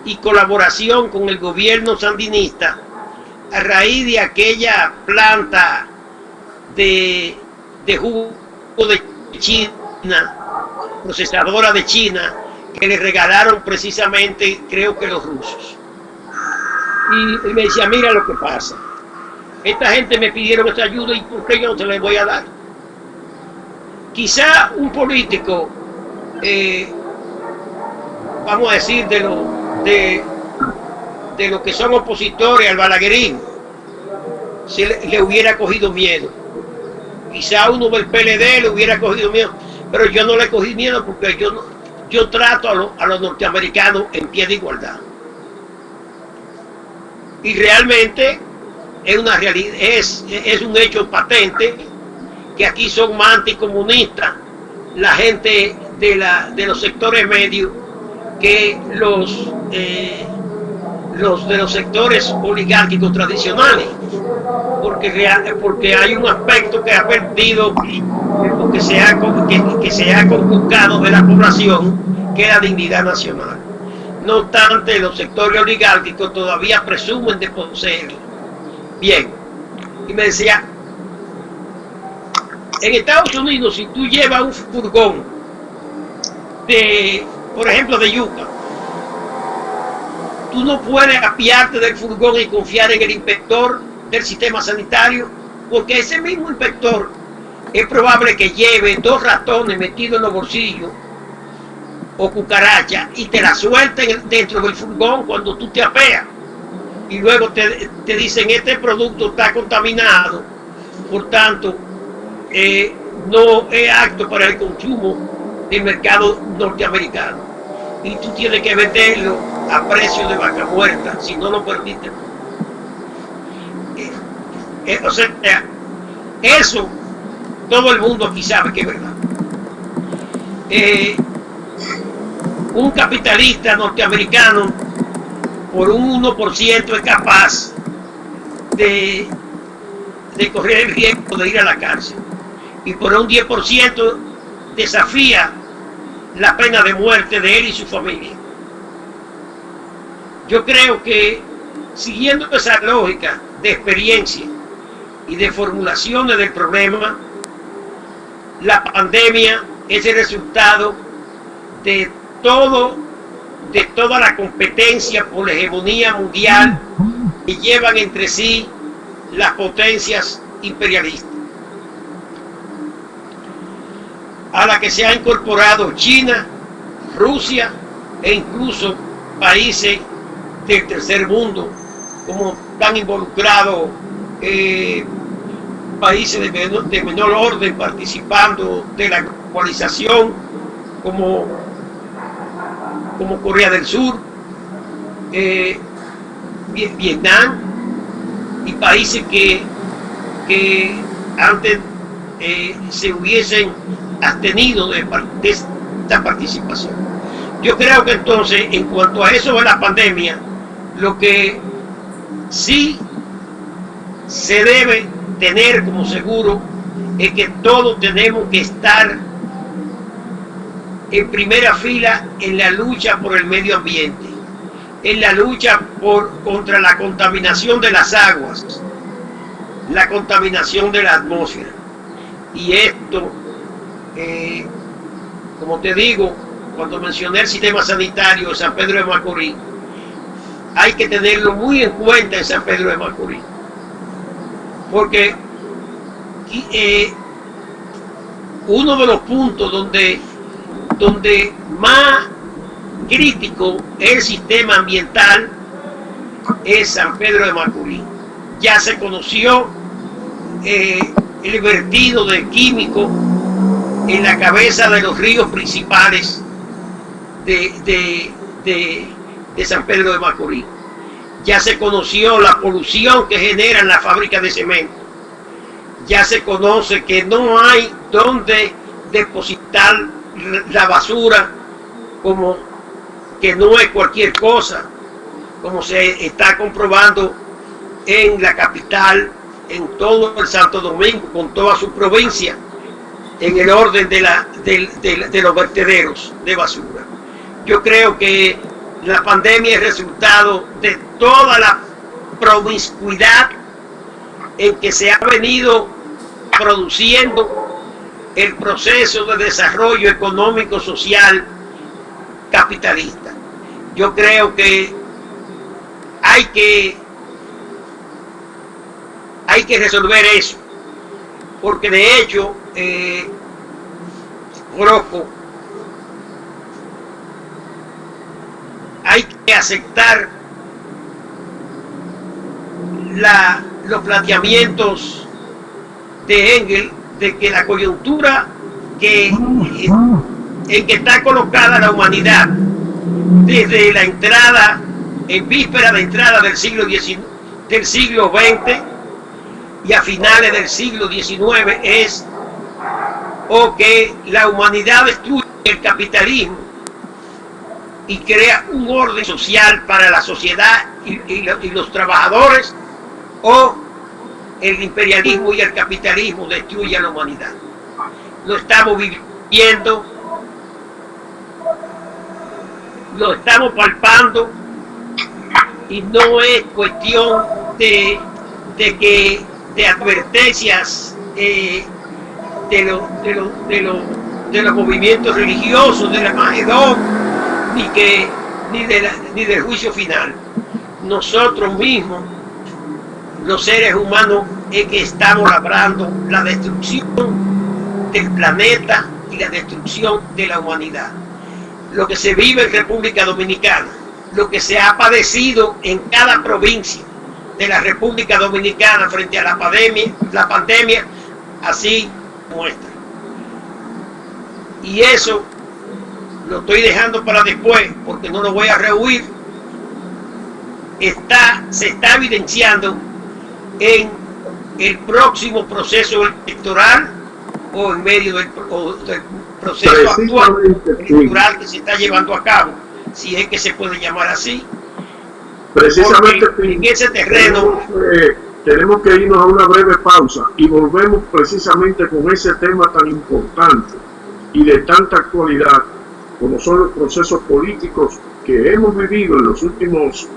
y colaboración con el gobierno sandinista a raíz de aquella planta de jugo de China, procesadora de China, que le regalaron precisamente, creo que los rusos. Y me decía: mira lo que pasa, esta gente me pidieron esta ayuda y ¿por qué yo no se les voy a dar? Quizá un político, vamos a decir, de lo que son opositores al balaguerismo, le hubiera cogido miedo. Quizá uno del PLD le hubiera cogido miedo, pero yo no le cogí miedo porque yo trato a los norteamericanos en pie de igualdad. Y realmente es una realidad, es un hecho patente que aquí son más anticomunistas la gente de los sectores medios que los de los sectores oligárquicos tradicionales, porque hay un aspecto que ha perdido o que se ha conculcado de la población, que es la dignidad nacional. No obstante, los sectores oligárquicos todavía presumen de poseerlo. Bien, y me decía: en Estados Unidos, si tú llevas un furgón por ejemplo, de yuca, tú no puedes apiarte del furgón y confiar en el inspector del sistema sanitario porque ese mismo inspector es probable que lleve 2 ratones metidos en los bolsillos o cucarachas y te la suelten dentro del furgón cuando tú te apeas. Y luego te dicen, este producto está contaminado, por tanto, no es apto para el consumo del mercado norteamericano. Y tú tienes que venderlo a precio de vaca muerta, si no lo permiten. O sea, eso todo el mundo aquí sabe que es verdad. Un capitalista norteamericano por un 1% es capaz de correr el riesgo de ir a la cárcel, y por un 10% desafía la pena de muerte de él y su familia. Yo creo que, siguiendo esa lógica de experiencia y de formulaciones del problema, la pandemia es el resultado de toda la competencia por la hegemonía mundial que llevan entre sí las potencias imperialistas, a la que se ha incorporado China, Rusia e incluso países del tercer mundo, como están involucrados países de menor orden participando de la globalización, como Corea del Sur, Vietnam, y países que antes se hubiesen abstenido de esta participación. Yo creo que entonces, en cuanto a eso de la pandemia, lo que sí se debe tener como seguro es que todos tenemos que estar en primera fila en la lucha por el medio ambiente, en la lucha contra la contaminación de las aguas, la contaminación de la atmósfera. Y esto, como te digo, cuando mencioné el sistema sanitario de San Pedro de Macorís, hay que tenerlo muy en cuenta en San Pedro de Macorís, porque uno de los puntos donde más crítico es el sistema ambiental es San Pedro de Macorís. Ya se conoció el vertido de químicos en la cabeza de los ríos principales de San Pedro de Macorís. Ya se conoció la polución que generan las fábricas de cemento. Ya se conoce que no hay donde depositar la basura, como que no es cualquier cosa, como se está comprobando en la capital, en todo el Santo Domingo, con toda su provincia, en el orden de los vertederos de basura. Yo creo que la pandemia es resultado de toda la promiscuidad en que se ha venido produciendo el proceso de desarrollo económico social capitalista. Yo creo que hay que resolver eso, porque de hecho Orozco, hay que aceptar los planteamientos de Engels de que la coyuntura en que está colocada la humanidad desde la entrada, en víspera de entrada del siglo XX y a finales del siglo XIX, es o que la humanidad destruye el capitalismo y crea un orden social para la sociedad y los trabajadores, o el imperialismo y el capitalismo destruyen a la humanidad. Lo estamos viviendo, lo estamos palpando, y no es cuestión de advertencias de los movimientos religiosos, de la Magedón, ni del juicio final. Nosotros mismos, los seres humanos, es que estamos labrando la destrucción del planeta y la destrucción de la humanidad. Lo que se vive en República Dominicana, lo que se ha padecido en cada provincia de la República Dominicana frente a la pandemia, así muestra. Y eso lo estoy dejando para después porque no lo voy a rehuir. Se está evidenciando en el próximo proceso electoral o en medio del proceso actual electoral que se está llevando a cabo, si es que se puede llamar así. Precisamente en ese terreno tenemos que irnos a una breve pausa y volvemos precisamente con ese tema tan importante y de tanta actualidad como son los procesos políticos que hemos vivido en los últimos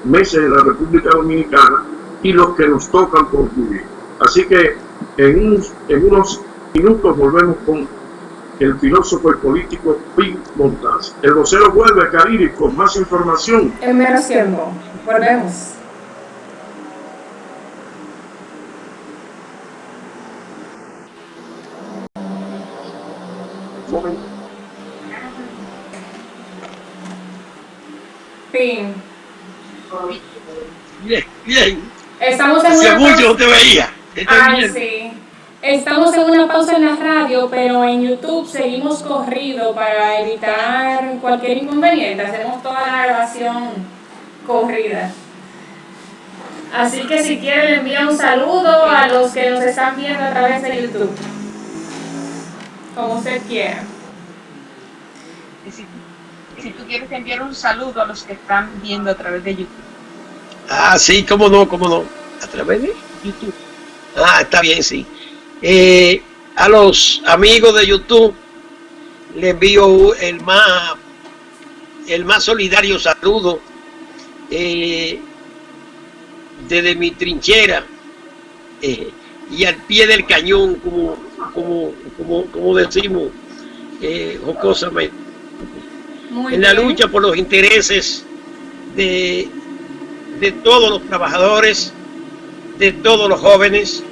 meses en la República Dominicana y los que nos tocan por vivir. Así que en unos minutos volvemos con el filósofo y político Pín Montaz. El vocero vuelve, Cariri, con más información. En menos tiempo. Volvemos. Pín. Bien. Estamos en Hace una mucho pausa. no te veía. Ay, sí. Estamos en una pausa en la radio, pero en YouTube seguimos corrido para evitar cualquier inconveniente. Hacemos toda la grabación corrida. Así que si quiere le envía un saludo a los que nos están viendo a través de YouTube. Como usted quiera. Si tú quieres enviar un saludo a los que están viendo a través de YouTube. Ah, sí, cómo no. A través de YouTube. Ah, está bien, sí. A los amigos de YouTube les envío el más solidario saludo desde mi trinchera y al pie del cañón, como decimos jocosamente, en la lucha por los intereses de todos los trabajadores, de todos los jóvenes,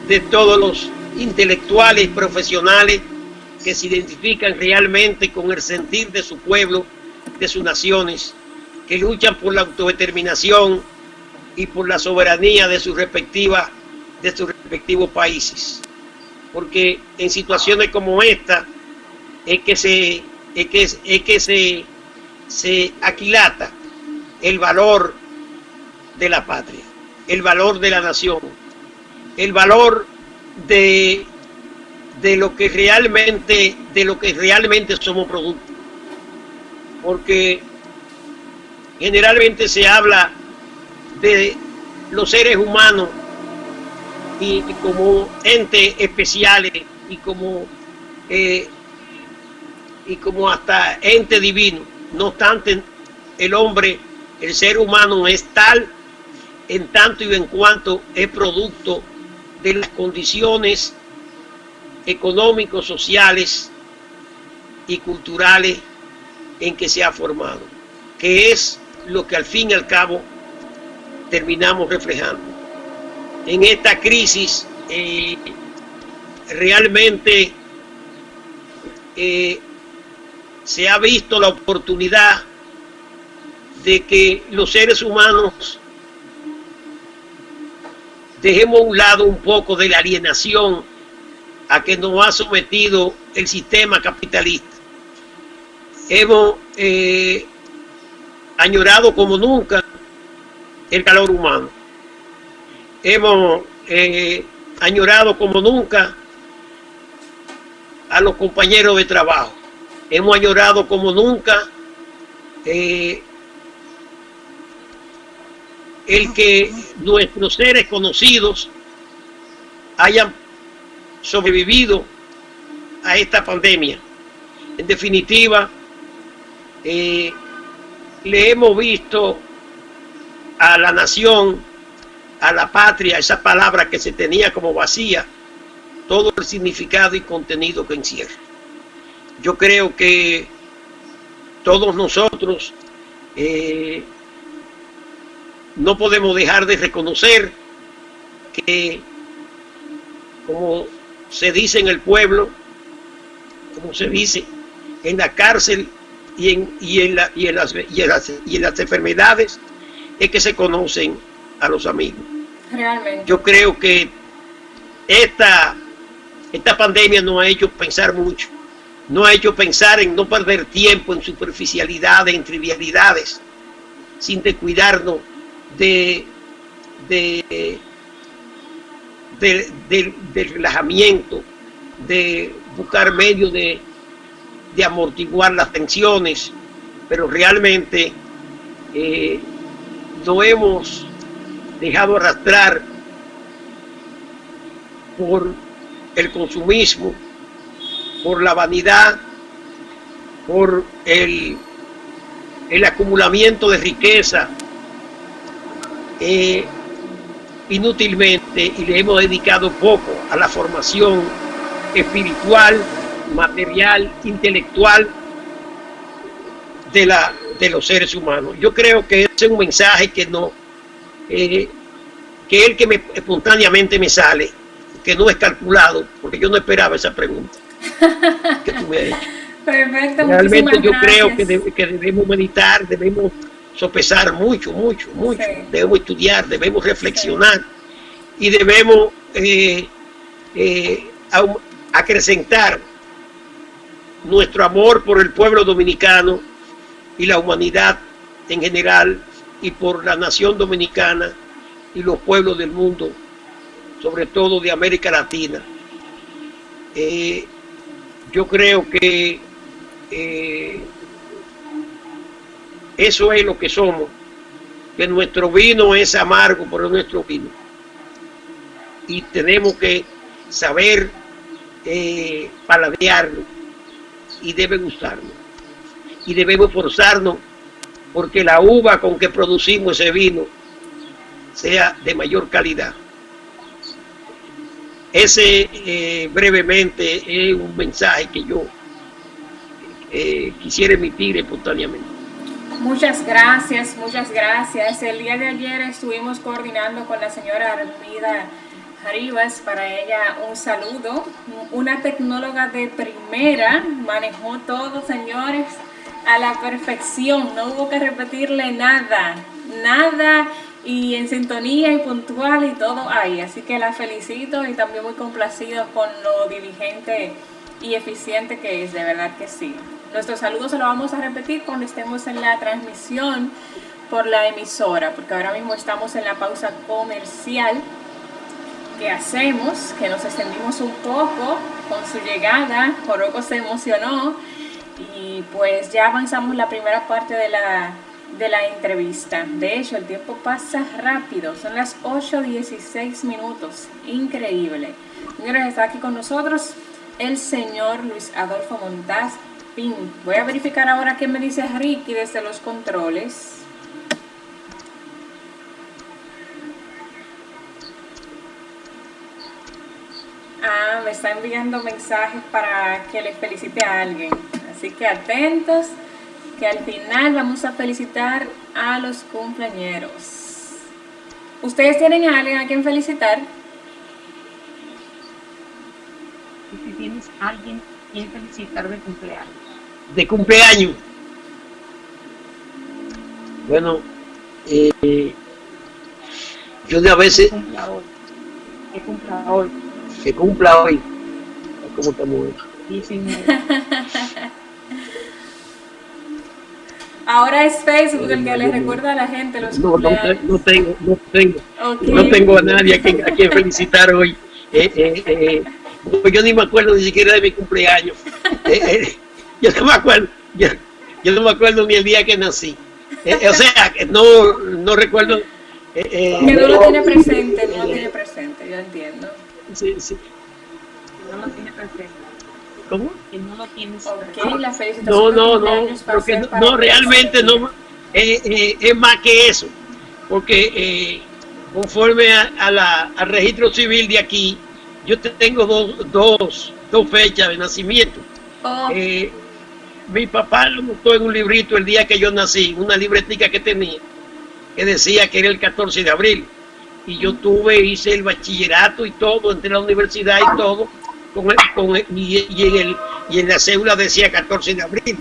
de todos los intelectuales y profesionales que se identifican realmente con el sentir de su pueblo, de sus naciones, que luchan por la autodeterminación y por la soberanía de sus respectivos países. Porque en situaciones como esta es que se aquilata el valor de la patria, el valor de la nación, el valor de lo que realmente somos producto. Porque generalmente se habla de los seres humanos y como entes especiales y como hasta ente divino. No obstante, el hombre, el ser humano es tal en tanto y en cuanto es producto de las condiciones económicos, sociales y culturales en que se ha formado, que es lo que al fin y al cabo terminamos reflejando. En esta crisis realmente se ha visto la oportunidad de que los seres humanos dejemos a un lado un poco de la alienación a que nos ha sometido el sistema capitalista. Hemos añorado como nunca el calor humano. Hemos añorado como nunca a los compañeros de trabajo. Hemos añorado como nunca el que nuestros seres conocidos hayan sobrevivido a esta pandemia. En definitiva, le hemos visto a la nación, a la patria, esa palabra que se tenía como vacía, todo el significado y contenido que encierra. Yo creo que todos nosotros no podemos dejar de reconocer que, como se dice en el pueblo, como se dice, en la cárcel y en las enfermedades es que se conocen a los amigos. Realmente. Yo creo que esta pandemia nos ha hecho pensar mucho, nos ha hecho pensar en no perder tiempo en superficialidades, en trivialidades, sin descuidarnos del relajamiento, de buscar medios de amortiguar las tensiones, pero realmente no hemos dejado arrastrar por el consumismo, por la vanidad, por el acumulamiento de riqueza inútilmente, y le hemos dedicado poco a la formación espiritual, material, intelectual de los seres humanos. Yo creo que ese es un mensaje que espontáneamente me sale, que no es calculado, porque yo no esperaba esa pregunta que tú me has hecho. Perfecto, realmente yo gracias. creo que debemos meditar, debemos sopesar mucho, sí. Debemos estudiar, debemos reflexionar, sí. Y debemos acrecentar nuestro amor por el pueblo dominicano y la humanidad en general, y por la nación dominicana y los pueblos del mundo, sobre todo de América Latina. Yo creo que eso es lo que somos, que nuestro vino es amargo, pero es nuestro vino, y tenemos que saber paladearlo, y debe gustarnos, y debemos forzarnos porque la uva con que producimos ese vino sea de mayor calidad. Ese brevemente es un mensaje que yo quisiera emitir espontáneamente. Muchas gracias, muchas gracias. El día de ayer estuvimos coordinando con la señora Armida Jaribas, para ella un saludo. Una tecnóloga de primera, manejó todo, señores, a la perfección. No hubo que repetirle nada, y en sintonía y puntual y todo ahí. Así que la felicito, y también muy complacido con lo diligente y eficiente que es, de verdad que sí. Nuestro saludo se lo vamos a repetir cuando estemos en la transmisión por la emisora, porque ahora mismo estamos en la pausa comercial que hacemos, que nos extendimos un poco con su llegada. Joroco se emocionó y pues ya avanzamos la primera parte de la entrevista. De hecho, el tiempo pasa rápido, son las 8:16 minutos, increíble. Señores, está aquí con nosotros el señor Luis Adolfo Montaz Pin. Voy a verificar ahora qué me dice Ricky desde los controles. Me está enviando mensajes para que le felicite a alguien, así que atentos, que al final vamos a felicitar a los cumpleañeros. ¿Ustedes tienen a alguien a quien felicitar? Si tienes a alguien a quien felicitar de cumpleaños. De cumpleaños. Bueno, yo de a veces... Que cumpla hoy. Que cumpla hoy. ¿Cómo estamos hoy? 19. Ahora es Facebook el que le recuerda a la gente los cumpleaños. No tengo. Okay. No tengo a nadie a quien felicitar hoy. Yo ni me acuerdo ni siquiera de mi cumpleaños. Yo no me acuerdo. Yo no me acuerdo ni el día que nací. O sea, no recuerdo. Que no lo tiene presente, yo entiendo. Sí. No lo tiene presente. ¿Cómo? Que no lo tienes. Ok, la felicitación. No, realmente no. Es más que eso, porque conforme al registro civil de aquí, yo tengo dos fechas de nacimiento. Mi papá lo notó en un librito el día que yo nací, una libretica que tenía, que decía que era el 14 de abril. y yo hice el bachillerato y todo, entré a la universidad y todo, y en la cédula decía 14 de abril.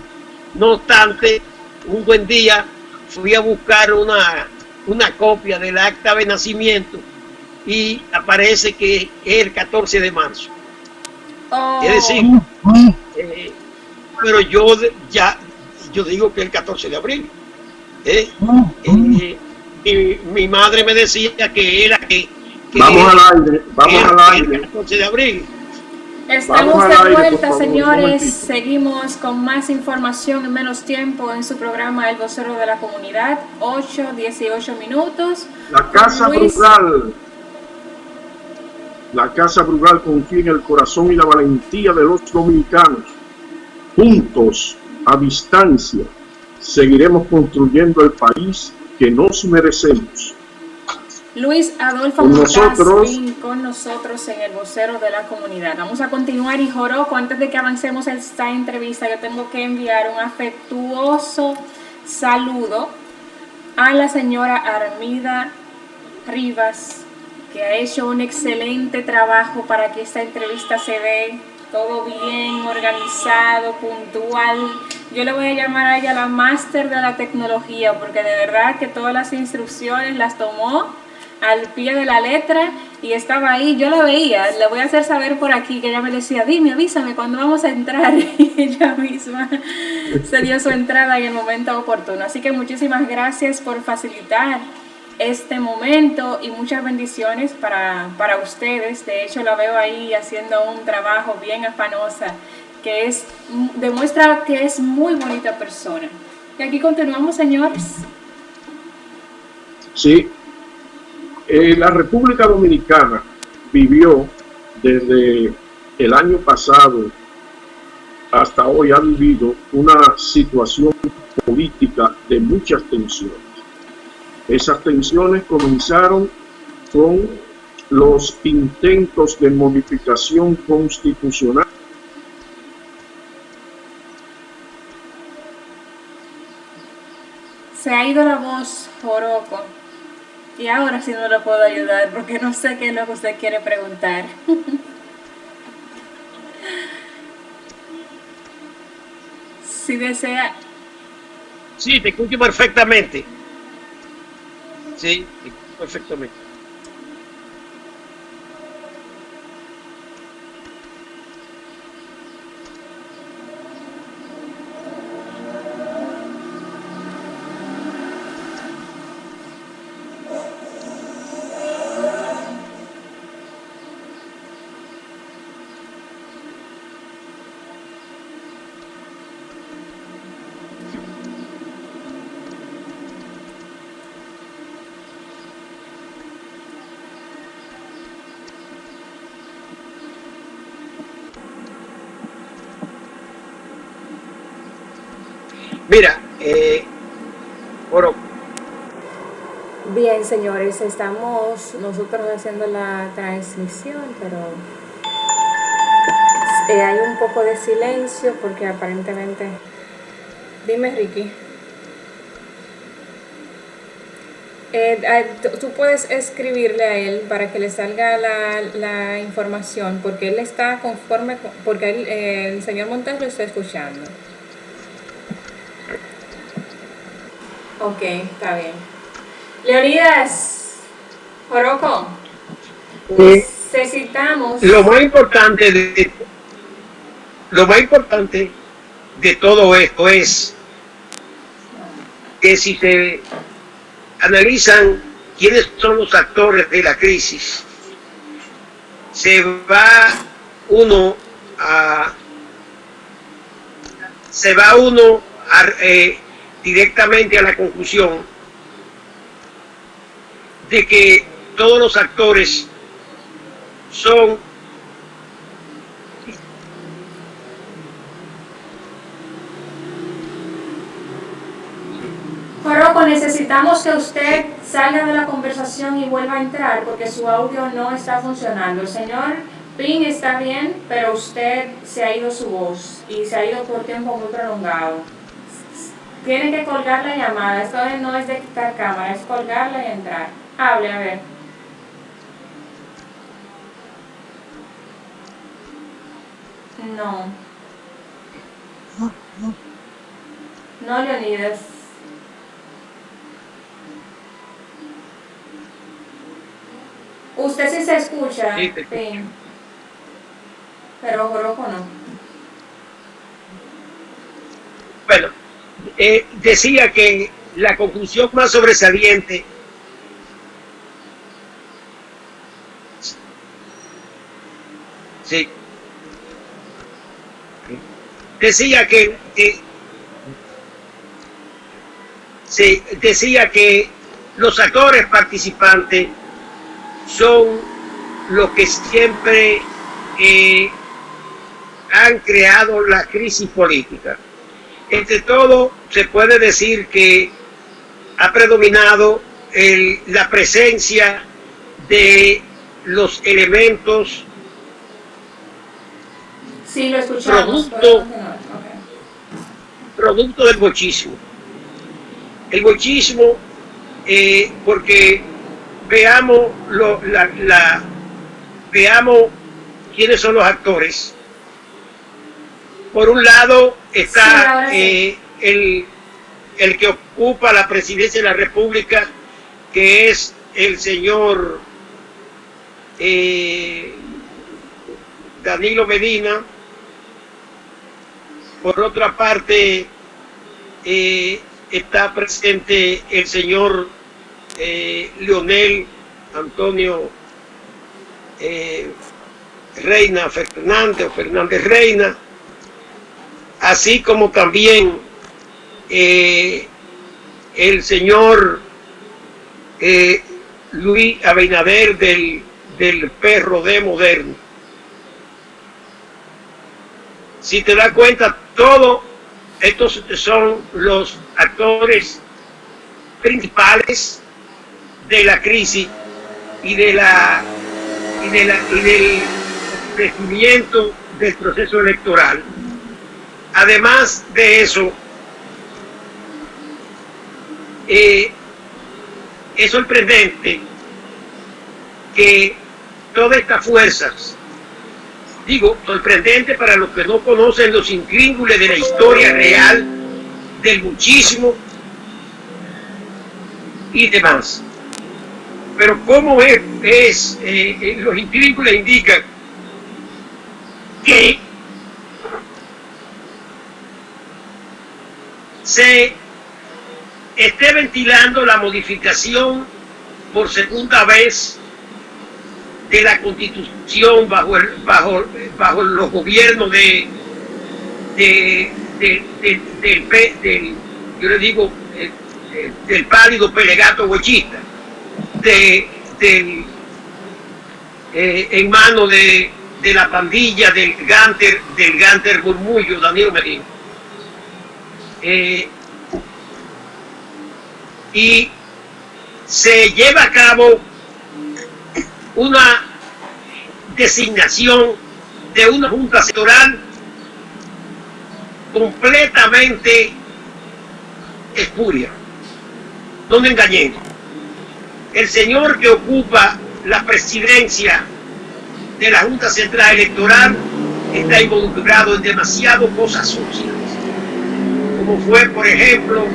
No obstante, un buen día fui a buscar una copia del acta de nacimiento y aparece que es el 14 de marzo. Oh. Es decir, pero yo digo que el 14 de abril. Mi madre me decía que era que vamos al aire. El 14 de abril. Estamos de vuelta, señores. Seguimos con más información en menos tiempo en su programa El Vocero de la Comunidad. 8:18 minutos. La Casa Brugal confía en el corazón y la valentía de los dominicanos. Juntos, a distancia, seguiremos construyendo el país que nos merecemos. Luis Adolfo Montaz con nosotros en El Vocero de la Comunidad. Vamos a continuar, y Joroco, antes de que avancemos esta entrevista, yo tengo que enviar un afectuoso saludo a la señora Armida Rivas, que ha hecho un excelente trabajo para que esta entrevista se dé todo bien, organizado, puntual. Yo le voy a llamar a ella la máster de la tecnología, porque de verdad que todas las instrucciones las tomó al pie de la letra y estaba ahí, yo la veía. Le voy a hacer saber por aquí que ella me decía, dime, avísame cuando vamos a entrar, y ella misma se dio su entrada en el momento oportuno. Así que muchísimas gracias por facilitar este momento y muchas bendiciones para ustedes. De hecho, la veo ahí haciendo un trabajo bien afanosa, que demuestra que es muy bonita persona. Y aquí continuamos, señores. Sí. La República Dominicana vivió desde el año pasado hasta hoy, ha vivido una situación política de muchas tensiones. Esas tensiones comenzaron con los intentos de modificación constitucional. Se ha ido la voz, Joroco. Y ahora sí no lo puedo ayudar porque no sé qué es lo que usted quiere preguntar. Si desea. Sí, te escucho perfectamente. Sí, te escucho perfectamente. Mira, bueno. Bien, señores, estamos nosotros haciendo la transmisión, pero hay un poco de silencio porque aparentemente... Dime, Ricky. Tú puedes escribirle a él para que le salga la información, porque él está conforme, porque el señor Montes lo está escuchando. Ok, está bien. Leonidas, Joroco, necesitamos... Lo más importante de todo esto es que si se analizan quiénes son los actores de la crisis, se va uno directamente a la conclusión de que todos los actores son Joroco, necesitamos que usted salga de la conversación y vuelva a entrar porque su audio no está funcionando. El señor Ping está bien, pero usted se ha ido su voz y se ha ido por tiempo muy prolongado. Tiene que colgar la llamada. Esto no es de quitar cámara, es colgarla y entrar. Hable, a ver. No. No, Leonidas. Usted sí se escucha, Sí, sí. Pero Joropo no. Bueno, decía que la conclusión más sobresaliente sí, decía que sí, decía que los actores participantes son los que siempre han creado la crisis política. Entre todo, se puede decir que ha predominado la presencia de los elementos Sí, lo escuchamos. producto del bochismo. El bochismo, porque veamos veamos quiénes son los actores. Por un lado está sí. el que ocupa la presidencia de la República, que es el señor Danilo Medina. Por otra parte está presente el señor Leonel Antonio Reina Fernández o Fernández Reina, así como también el señor Luis Abinader del PRD moderno. Si te das cuenta, todos estos son los actores principales de la crisis y del crecimiento del proceso electoral. Además de eso, es sorprendente que todas estas fuerzas, digo, sorprendente para los que no conocen los intríngulis de la historia real del muchísimo y demás. Pero cómo los intríngulis indican que se esté ventilando la modificación por segunda vez de la Constitución bajo los gobiernos del pálido Pelegato huechista, en manos de la pandilla del Gánter Murmullo, Danilo Medina. Y se lleva a cabo una designación de una junta sectoral completamente espuria. No me engañemos. El señor que ocupa la presidencia de la Junta Central Electoral está involucrado en demasiado cosas sucias, como fue, por ejemplo,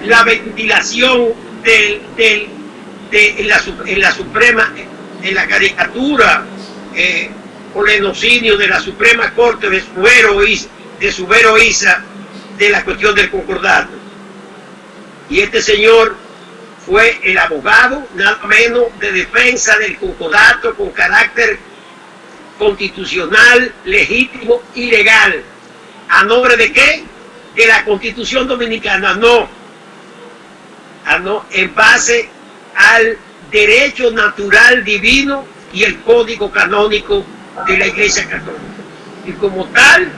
la ventilación en la Suprema, en la caricatura o el enocinio de la Suprema Corte de Subero Isa de la cuestión del concordato. Y este señor fue el abogado, nada menos, de defensa del concordato con carácter constitucional, legítimo y legal. ¿A nombre de qué? De la Constitución Dominicana. No, en base al derecho natural divino y el código canónico de la Iglesia Católica. Y como tal,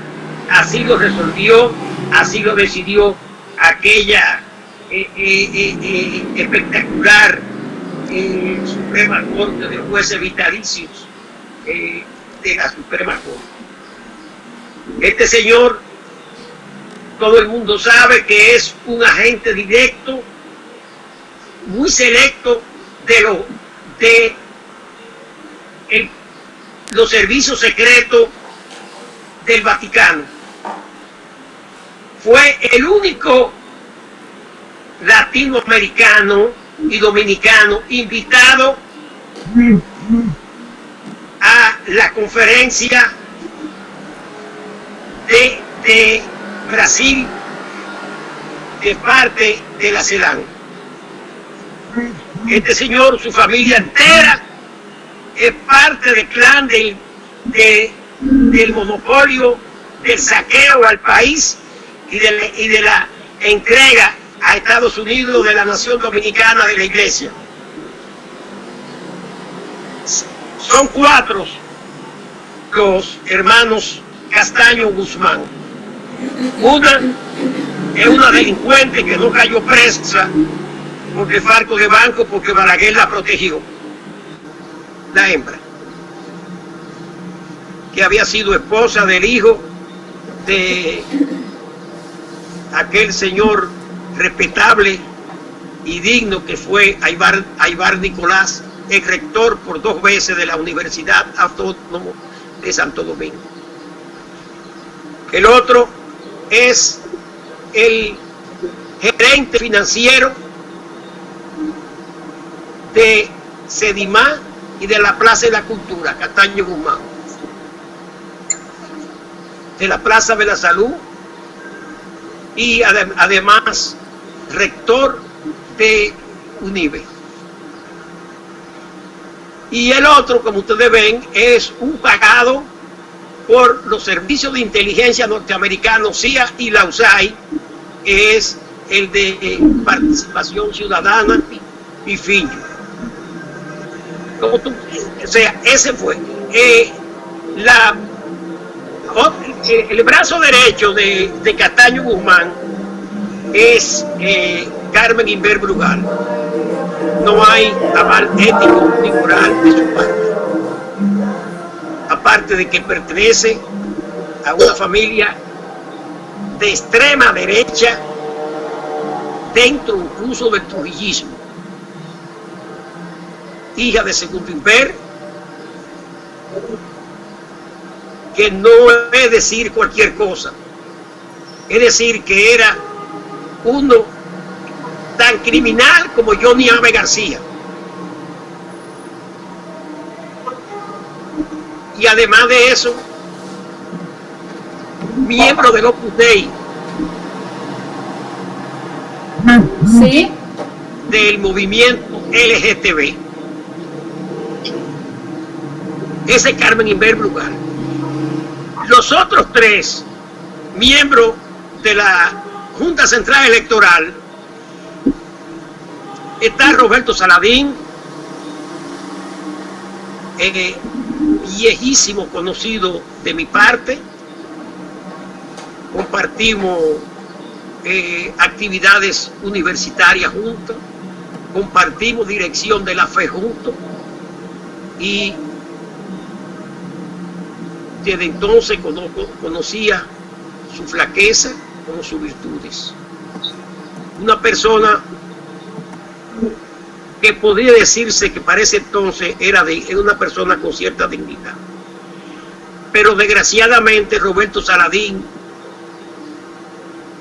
así lo resolvió, así lo decidió aquella espectacular Suprema Corte de jueces vitalicios de la Suprema Corte. Este señor, todo el mundo sabe que es un agente directo, muy selecto de los servicios secretos del Vaticano. Fue el único latinoamericano y dominicano invitado a la conferencia de Brasil de parte de la CELAC. Este señor, su familia entera, es parte del clan del monopolio, del saqueo al país y de la entrega a Estados Unidos de la nación dominicana de la iglesia. Son 4 los hermanos Castaño Guzmán. Una es una delincuente que no cayó presa porque Farco de banco, porque Balaguer la protegió, la hembra, que había sido esposa del hijo de aquel señor respetable y digno que fue Aybar Nicolás, el rector por 2 veces de la Universidad Autónoma de Santo Domingo. El otro es el gerente financiero de Sedimá y de la Plaza de la Cultura, Castaño Guzmán, de la Plaza de la Salud, y además rector de UNIBE. Y el otro, como ustedes ven, es un pagado por los servicios de inteligencia norteamericanos CIA y la USAID, que es el de Participación Ciudadana y FINJU. O sea, ese fue el brazo derecho de Castaño Guzmán es Carmen Inver Brugal. No hay aval ético ni moral de su parte, aparte de que pertenece a una familia de extrema derecha, dentro incluso del trujillismo, hija de Segundo Inver, que no es decir cualquier cosa, es decir que era uno tan criminal como Johnny Ave García, y además de eso, miembro del Opus Dei, ¿sí?, del movimiento LGTB. Ese es Carmen Inver Brugal. Los otros 3 miembros de la Junta Central Electoral está Roberto Saladín, viejísimo conocido de mi parte. Compartimos actividades universitarias juntos, compartimos dirección de la fe juntos, y desde entonces conocía su flaqueza como sus virtudes. Una persona que podría decirse que para ese entonces era una persona con cierta dignidad. Pero desgraciadamente Roberto Saladín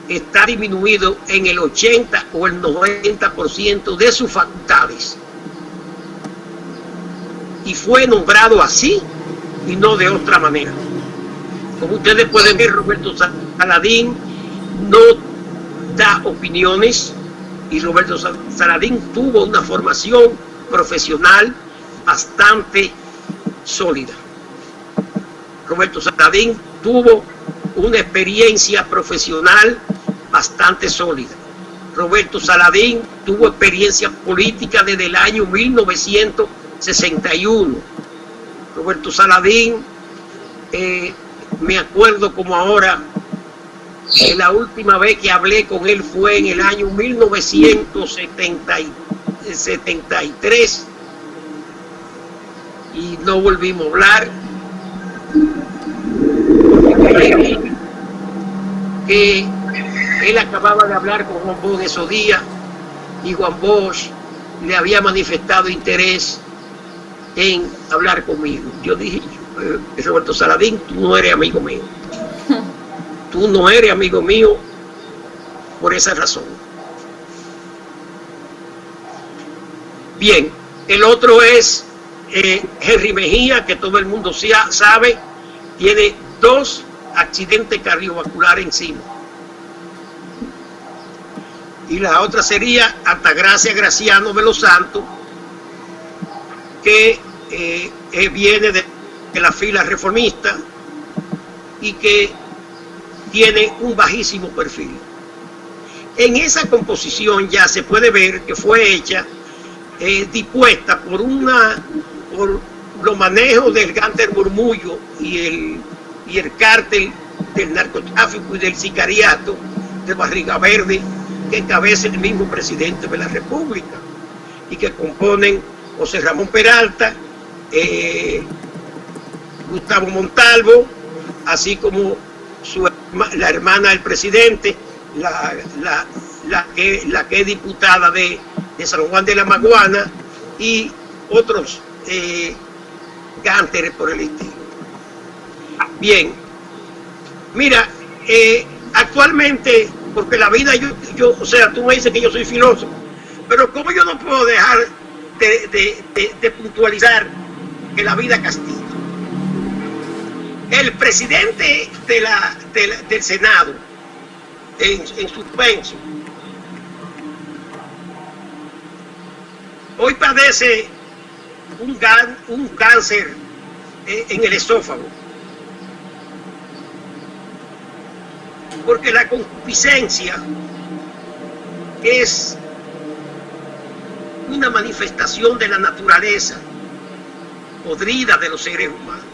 está disminuido en el 80 o el 90% de sus facultades. Y fue nombrado así y no de otra manera. Como ustedes pueden ver, Roberto Saladín no da opiniones, y Roberto Saladín tuvo una formación profesional bastante sólida. Roberto Saladín tuvo una experiencia profesional bastante sólida. Roberto Saladín tuvo experiencia política desde el año 1961. Roberto Saladín, me acuerdo como ahora, que la última vez que hablé con él fue en el año 1973 y no volvimos a hablar, porque que él acababa de hablar con Juan Bosch en esos días, y Juan Bosch le había manifestado interés en hablar conmigo. Yo dije, Roberto Saladín, tú no eres amigo mío. tú no eres amigo mío por esa razón. Bien, el otro es Henry Mejía, que todo el mundo sabe, tiene 2 accidentes cardiovasculares encima. Y la otra sería Altagracia Graciano de los Santos, que viene de la fila reformista y que tiene un bajísimo perfil. En esa composición ya se puede ver que fue hecha, dispuesta por los manejos del Gánter Murmullo y el cártel del narcotráfico y del sicariato de Barriga Verde, que encabeza el mismo presidente de la República, y que componen José Ramón Peralta, Gustavo Montalvo, así como la hermana del presidente, la que es diputada de San Juan de la Maguana, y otros gánteres por el estilo. Bien, mira, actualmente, porque la vida, o sea, tú me dices que yo soy filósofo, pero ¿cómo yo no puedo dejar de puntualizar que la vida castiga? El presidente del Senado, en suspenso, hoy padece un cáncer en el esófago, porque la concupiscencia es una manifestación de la naturaleza podrida de los seres humanos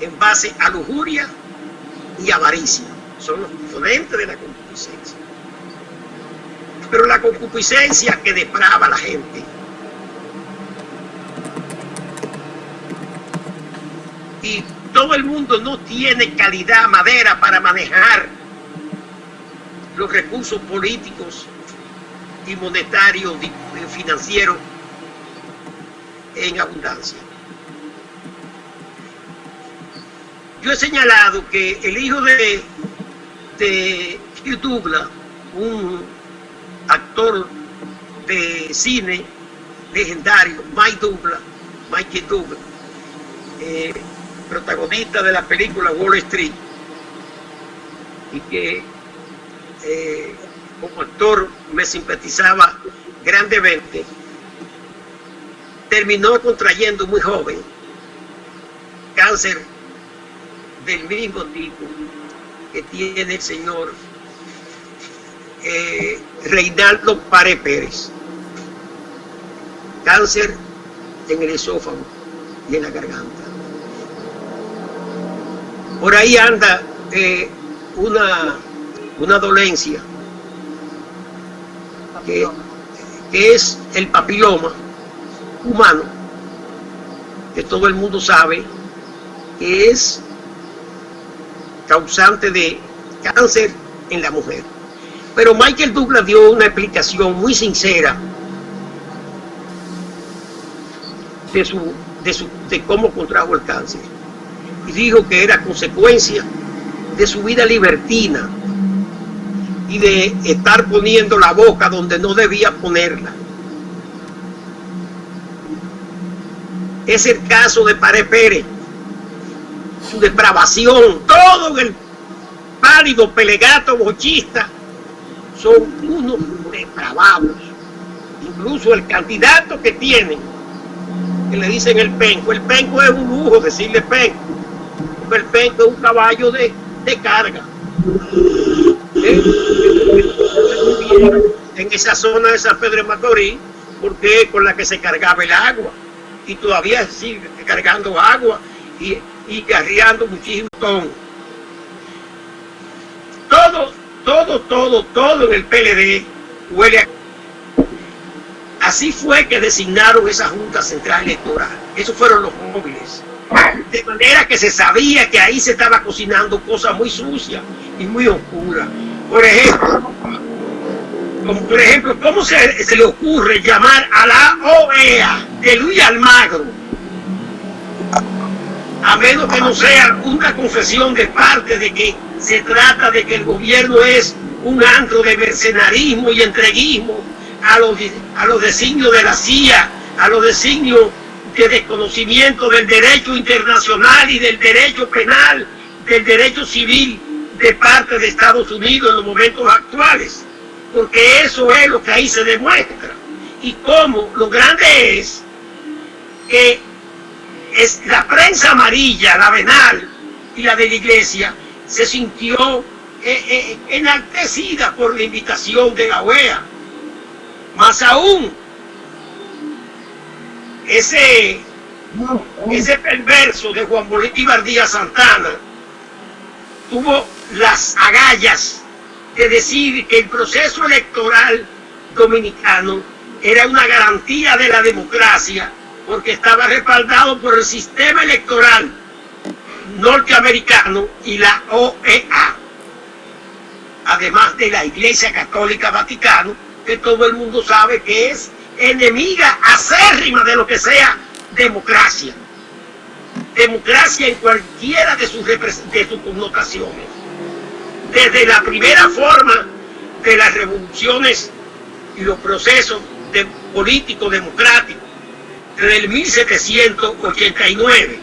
en base a lujuria y avaricia. Son los componentes de la concupiscencia. Pero la concupiscencia que deprava a la gente y todo el mundo no tiene calidad madera para manejar los recursos políticos y monetarios y financieros en abundancia. Yo he señalado que el hijo de Hugh Douglas, un actor de cine legendario, Michael Douglas, protagonista de la película Wall Street, y que como actor me simpatizaba grandemente, terminó contrayendo muy joven cáncer del mismo tipo que tiene el señor Reinaldo Pared Pérez, cáncer en el esófago y en la garganta. Por ahí anda una dolencia que es el papiloma humano, que todo el mundo sabe que es causante de cáncer en la mujer. Pero Michael Douglas dio una explicación muy sincera de cómo contrajo el cáncer, y dijo que era consecuencia de su vida libertina y de estar poniendo la boca donde no debía ponerla. Es el caso de Pared Pérez, su depravación, todo el pálido pelegato bochista son unos depravados. Incluso el candidato que tienen, que le dicen el penco es un lujo decirle penco, porque el penco es un caballo de carga. En esa zona de San Pedro de Macorís, porque es con la que se cargaba el agua, y todavía sigue cargando agua y carriando muchísimos tonos. Todo en el PLD huele a... Así fue que designaron esa Junta Central Electoral. Esos fueron los móviles. De manera que se sabía que ahí se estaba cocinando cosas muy sucias y muy oscuras. Por ejemplo, ¿cómo se le ocurre llamar a la OEA de Luis Almagro? A menos que no sea una confesión de parte de que se trata de que el gobierno es un antro de mercenarismo y entreguismo a los designios de la CIA, a los designios de desconocimiento del derecho internacional y del derecho penal, del derecho civil de parte de Estados Unidos en los momentos actuales, porque eso es lo que ahí se demuestra. Y cómo lo grande es que es la prensa amarilla, la venal y la de la iglesia, se sintió enaltecida por la invitación de la OEA. Más aún, ese perverso de Juan Bolívar Díaz Santana tuvo las agallas de decir que el proceso electoral dominicano era una garantía de la democracia porque estaba respaldado por el sistema electoral norteamericano y la OEA, además de la Iglesia Católica Vaticana, que todo el mundo sabe que es enemiga acérrima de lo que sea democracia. Democracia en cualquiera de sus connotaciones. Desde la primera forma de las revoluciones y los procesos políticos democráticos, desde el 1789,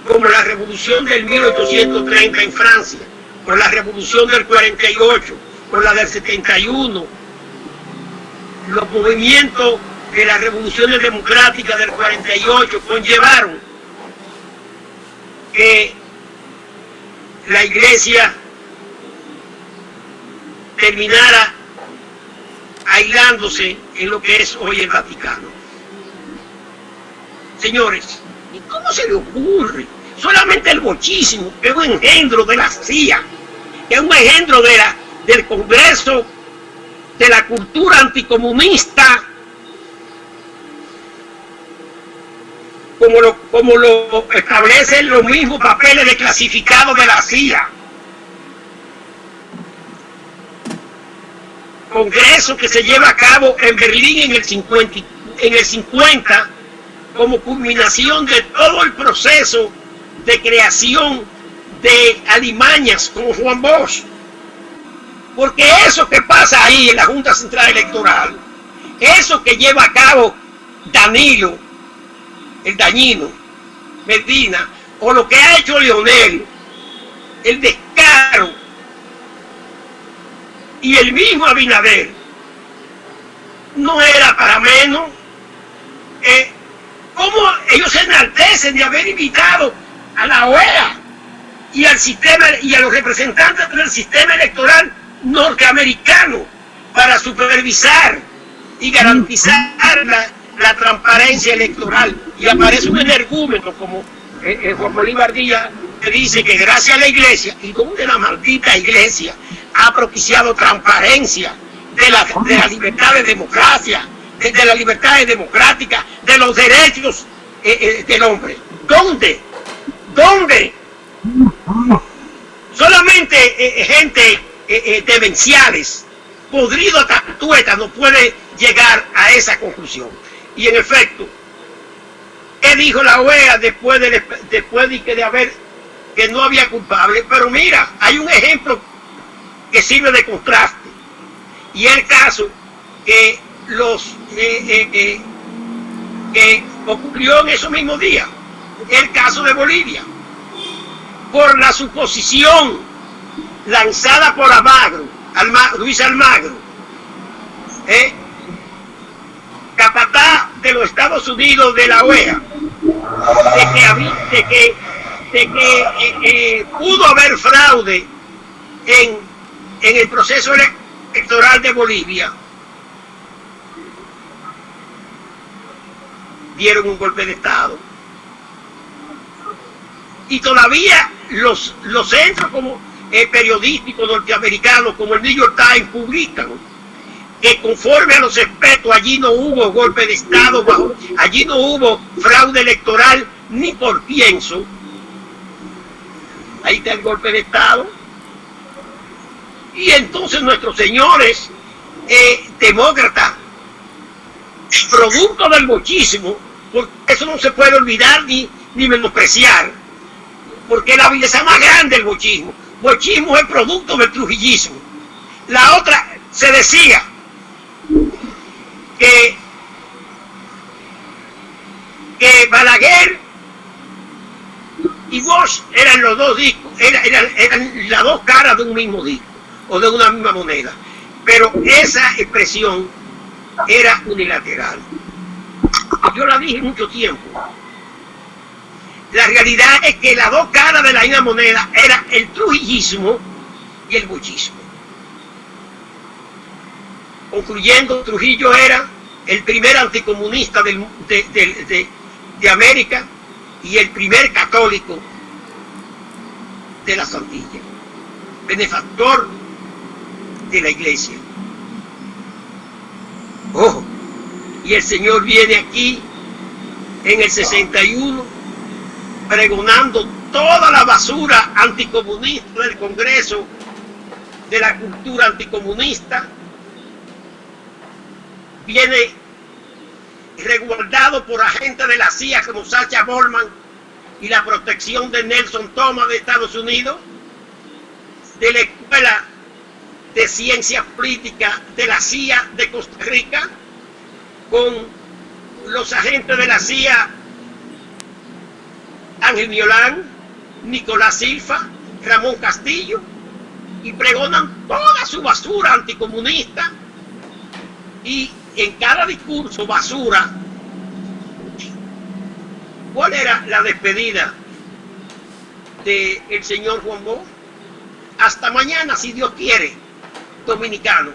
como la revolución del 1830 en Francia, por la revolución del 48, por la del 71, los movimientos de las revoluciones democráticas del 48 conllevaron que la iglesia terminara aislándose en lo que es hoy el Vaticano. Señores, ¿y cómo se le ocurre? Solamente el bochismo, que es un engendro de la CIA, que es un engendro del Congreso, de la cultura anticomunista, como lo establecen los mismos papeles de clasificado de la CIA. Congreso que se lleva a cabo en Berlín en el 50 como culminación de todo el proceso de creación de alimañas como Juan Bosch. Porque eso que pasa ahí en la Junta Central Electoral, eso que lleva a cabo Danilo, el dañino, Medina, o lo que ha hecho Leonel, el descaro, y el mismo Abinader, no era para menos. ¿Cómo ellos se enaltecen de haber invitado a la OEA y al sistema y a los representantes del sistema electoral norteamericano para supervisar y garantizar la transparencia electoral? Y aparece un energúmeno como Juan Bolívar Díaz, que dice que gracias a la iglesia, y donde la maldita iglesia ha propiciado transparencia de la libertad de democracia, de las libertades democráticas, de los derechos del hombre. ¿Dónde? Solamente gente demenciales, podrido hasta tueta, no puede llegar a esa conclusión. Y en efecto, ¿qué dijo la OEA después de que no había culpable? Pero mira, hay un ejemplo que sirve de contraste, y el caso que que ocurrió en esos mismos días, el caso de Bolivia, por la suposición lanzada por Luis Almagro, capataz de los Estados Unidos de la OEA, de que pudo haber fraude en el proceso electoral de Bolivia. Dieron un golpe de Estado. Y todavía los centros periodísticos norteamericanos como el New York Times publican que conforme a los expertos allí no hubo golpe de Estado, allí no hubo fraude electoral ni por pienso. Ahí está el golpe de Estado. Y entonces nuestros señores demócratas, producto del bochismo, porque eso no se puede olvidar ni menospreciar, porque es la belleza más grande del bochismo. bochismo es producto del trujillismo. La otra, se decía que Balaguer y Bosch eran los dos discos, eran las dos caras de un mismo disco o de una misma moneda, pero esa expresión era unilateral. Yo la dije mucho tiempo. La realidad es que las dos caras de la misma moneda eran el trujillismo y el bochismo. Concluyendo, Trujillo era el primer anticomunista de América y el primer católico de las Antillas, benefactor de la iglesia. Ojo, y el señor viene aquí en el 61 pregonando toda la basura anticomunista del Congreso, de la cultura anticomunista. Viene resguardado por agentes de la CIA como Sacha Bollman y la protección de Nelson Thomas de Estados Unidos, de la Escuela de Ciencias Políticas de la CIA de Costa Rica, con los agentes de la CIA Ángel Miolán, Nicolás Silva, Ramón Castillo, y pregonan toda su basura anticomunista, y en cada discurso basura. ¿Cuál era la despedida del señor Juan Bosch? Hasta mañana, si Dios quiere, dominicano.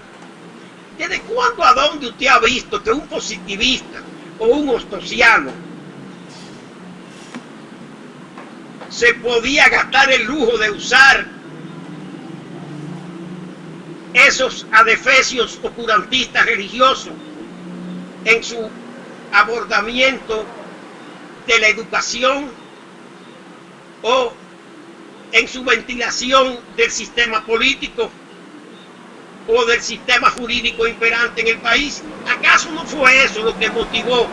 ¿Desde cuándo a dónde usted ha visto que un positivista o un ostosiano se podía gastar el lujo de usar esos adefesios oscurantistas religiosos en su abordamiento de la educación o en su ventilación del sistema político o del sistema jurídico imperante en el país? ¿Acaso no fue eso lo que motivó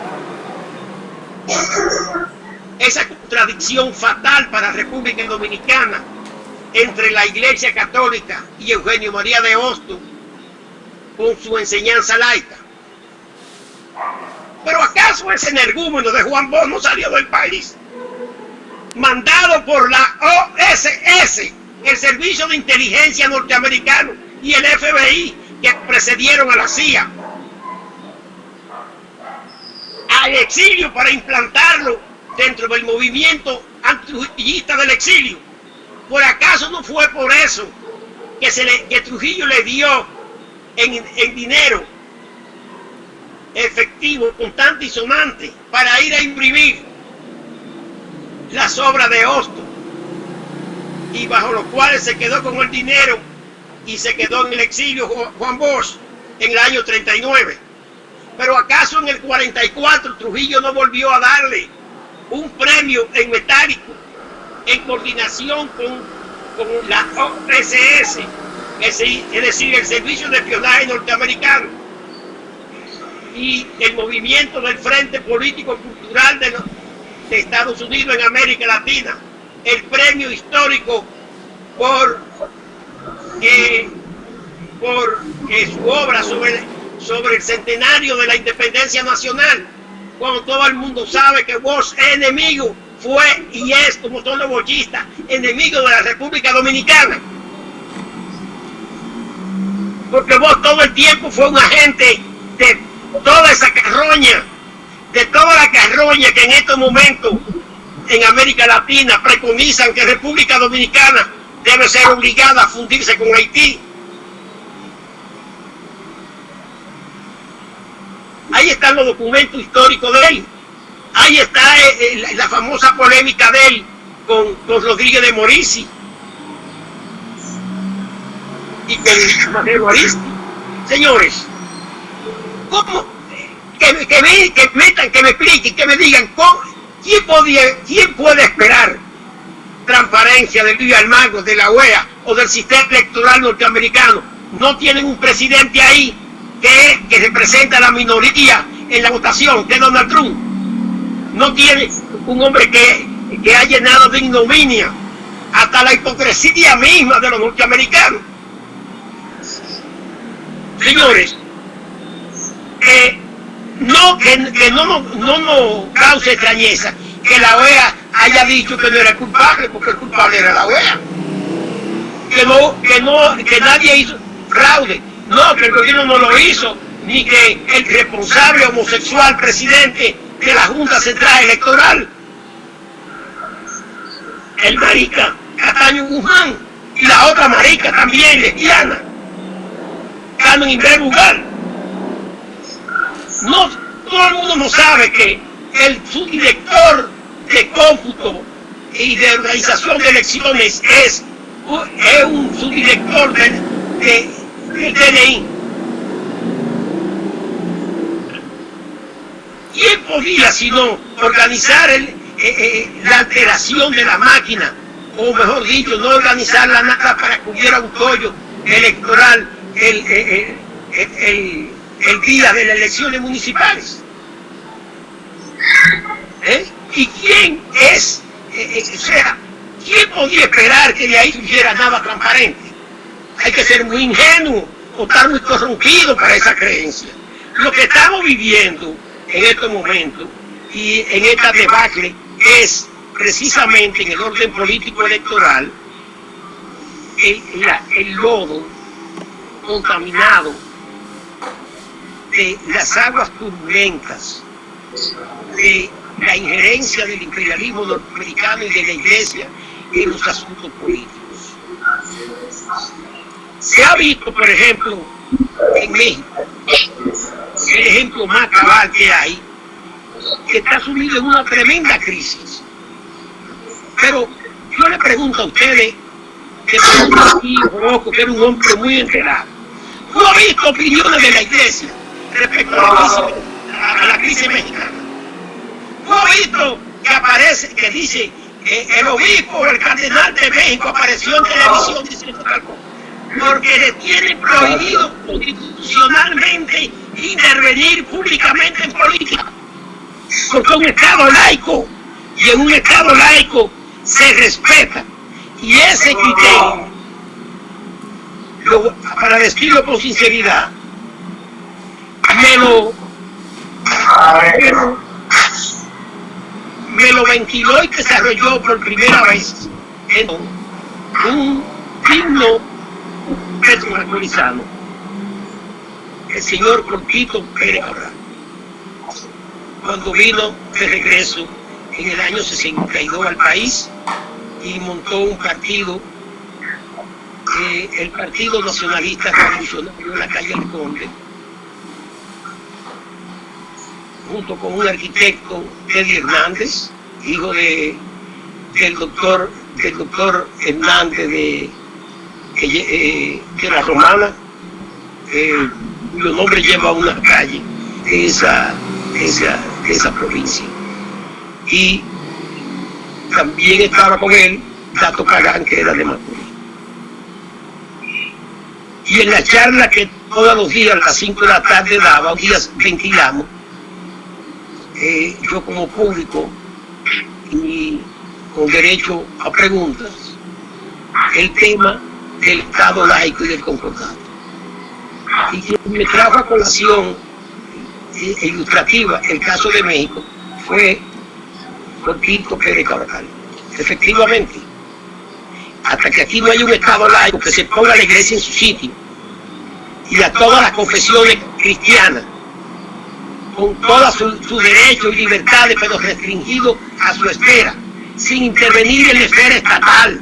esa contradicción fatal para la República Dominicana entre la Iglesia Católica y Eugenio María de Hostos con su enseñanza laica? ¿Pero acaso ese energúmeno de Juan Bosch no salió del país, mandado por la OSS, el Servicio de Inteligencia norteamericano, y el FBI, que precedieron a la CIA, al exilio para implantarlo dentro del movimiento antitrujillista del exilio? ¿Por acaso no fue por eso que Trujillo le dio en dinero efectivo, contante y sonante, para ir a imprimir las obras de Hostos, y bajo los cuales se quedó con el dinero y se quedó en el exilio Juan Bosch en el año 39? ¿Pero acaso en el 44 Trujillo no volvió a darle un premio en metálico en coordinación con la OSS, es decir, el Servicio de Espionaje norteamericano, y el movimiento del Frente Político Cultural de Estados Unidos en América Latina, el premio histórico por su obra sobre el centenario de la independencia nacional, cuando todo el mundo sabe que Bosch es enemigo, fue y es, como todos los bochistas, enemigo de la República Dominicana? Porque Bosch todo el tiempo fue un agente de toda esa carroña, de toda la carroña que en estos momentos en América Latina preconizan que República Dominicana debe ser obligada a fundirse con Haití. Ahí están los documentos históricos de él. Ahí está la famosa polémica de él con Rodríguez de Morici y con Madero Aristi. Señores, ¿cómo? Que me expliquen, que me digan, ¿quién puede esperar transparencia de Luis Almagro, de la OEA o del sistema electoral norteamericano? No tienen un presidente ahí que representa a la minoría en la votación, que es Donald Trump. No tiene un hombre que ha llenado de ignominia hasta la hipocresía misma de los norteamericanos. Señores, que no nos cause extrañeza que la OEA haya dicho que no era culpable, porque el culpable era la OEA. Que nadie hizo fraude, no, que el gobierno no lo hizo, ni que el responsable homosexual presidente de la Junta Central Electoral, el marica Cataño Guzmán, y la otra marica también lesbiana, Carmen Inver Bugal. No, todo el mundo no sabe que el subdirector de cómputo y de organización de elecciones es un subdirector del DNI. ¿Quién podía sino organizar la alteración de la máquina? O mejor dicho, no organizarla nada para que hubiera un tollo electoral el día de las elecciones municipales. ¿Y quién es? O sea, ¿quién podía esperar que de ahí hubiera nada transparente? Hay que ser muy ingenuo o estar muy corrompido para esa creencia. Lo que estamos viviendo en estos momentos y en esta debacle es precisamente en el orden político electoral el lodo contaminado de las aguas turbulentas de la injerencia del imperialismo norteamericano y de la Iglesia en los asuntos políticos. Se ha visto, por ejemplo, en México, el ejemplo más cabal que hay, que está sumido en una tremenda crisis. Pero yo le pregunto a ustedes, que aquí conozco que era un hombre muy enterado, ¿no ha visto opiniones de la Iglesia respecto a la crisis mexicana? ¿No ha visto que aparece, que dice el obispo o el cardenal de México apareció en televisión diciendo tal cosa? Porque le tienen prohibido constitucionalmente intervenir públicamente en política. Porque es un Estado laico, y en un Estado laico se respeta. Y ese criterio, para decirlo con sinceridad, me lo ventiló y desarrolló por primera vez en un himno petroalcoholizano, el señor Cortito Pérez Cabral, cuando vino de regreso en el año 62 al país y montó un partido, el Partido Nacionalista Revolucionario en la calle El Conde, junto con un arquitecto, Eddie Hernández, hijo del doctor Hernández de la Romana, cuyo nombre lleva una calle de esa provincia. Y también estaba con él Tato Pagán, que era de Macorís. Y en la charla que todos los días a las 5 de la tarde daba, un día ventilamos, yo como público y con derecho a preguntas, el tema del Estado laico y del concordato. Y quien me trajo a colación ilustrativa el caso de México fue Cortito Pérez Cabral. Efectivamente, hasta que aquí no haya un Estado laico que se ponga la Iglesia en su sitio y a todas las confesiones cristianas con todos sus derechos y libertades, pero restringidos a su esfera, sin intervenir en la esfera estatal,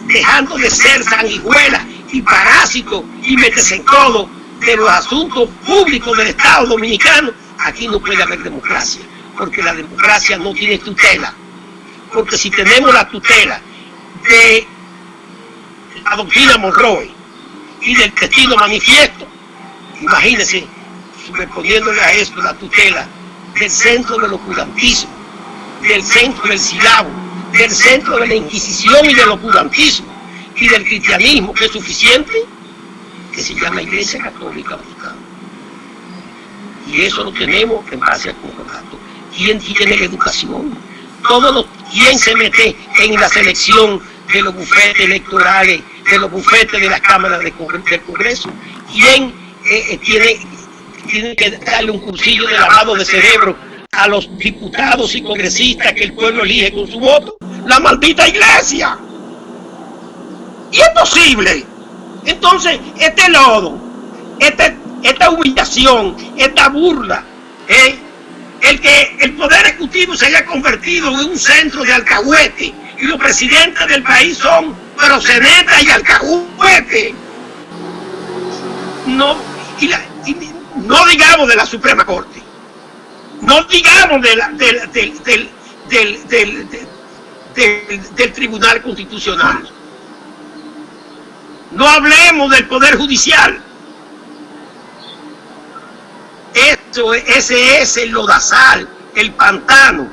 dejando de ser sanguijuela y parásito y meterse en todo de los asuntos públicos del Estado Dominicano. Aquí no puede haber democracia, porque la democracia no tiene tutela. Porque si tenemos la tutela de la doctrina Monroe y del Destino Manifiesto, imagínense, superponiéndole a esto la tutela del centro del oscurantismo, del centro del silabo, del centro de la Inquisición y del oscurantismo y del cristianismo, que es suficiente, que se llama Iglesia Católica Vaticana. Y eso lo tenemos en base al concordato. ¿Quién tiene la educación? Todos los quién se mete en la selección de los bufetes electorales, de los bufetes de las cámaras del Congreso, quién tiene que darle un cursillo de lavado de cerebro a los diputados y congresistas que el pueblo elige con su voto. La maldita iglesia. Y es posible. Entonces, este lodo, esta humillación, esta burla, el que el poder ejecutivo se haya convertido en un centro de alcahuete y los presidentes del país son proxenetas y alcahuete. No, no digamos de la Suprema Corte, no digamos del Tribunal Constitucional, no hablemos del Poder Judicial. Ese es el lodazal, el pantano,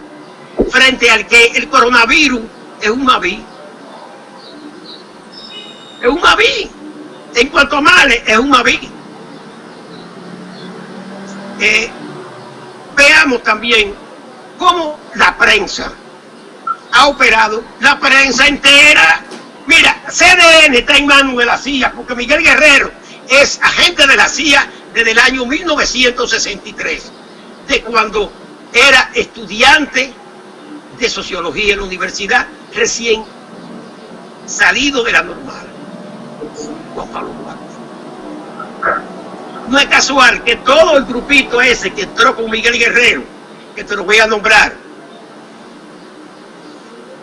frente al que el coronavirus es un maví. Es un maví. En cuanto a males, es un maví. Veamos también cómo la prensa ha operado, la prensa entera. Mira, CDN está en manos de la CIA, porque Miguel Guerrero es agente de la CIA desde el año 1963, de cuando era estudiante de sociología en la universidad, recién salido de la normal. Juan Pablo Duarte. No es casual que todo el grupito ese que entró con Miguel Guerrero, que te lo voy a nombrar: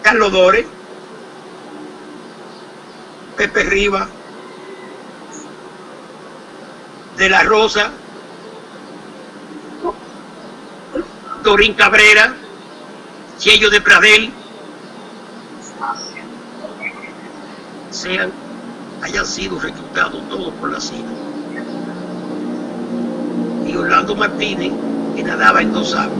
Carlos Dore, Pepe Riva, De la Rosa, Dorín Cabrera, Chello de Pradel, hayan sido reclutados todos por la CIA. Y Orlando Martínez, que nadaba en 2 aguas.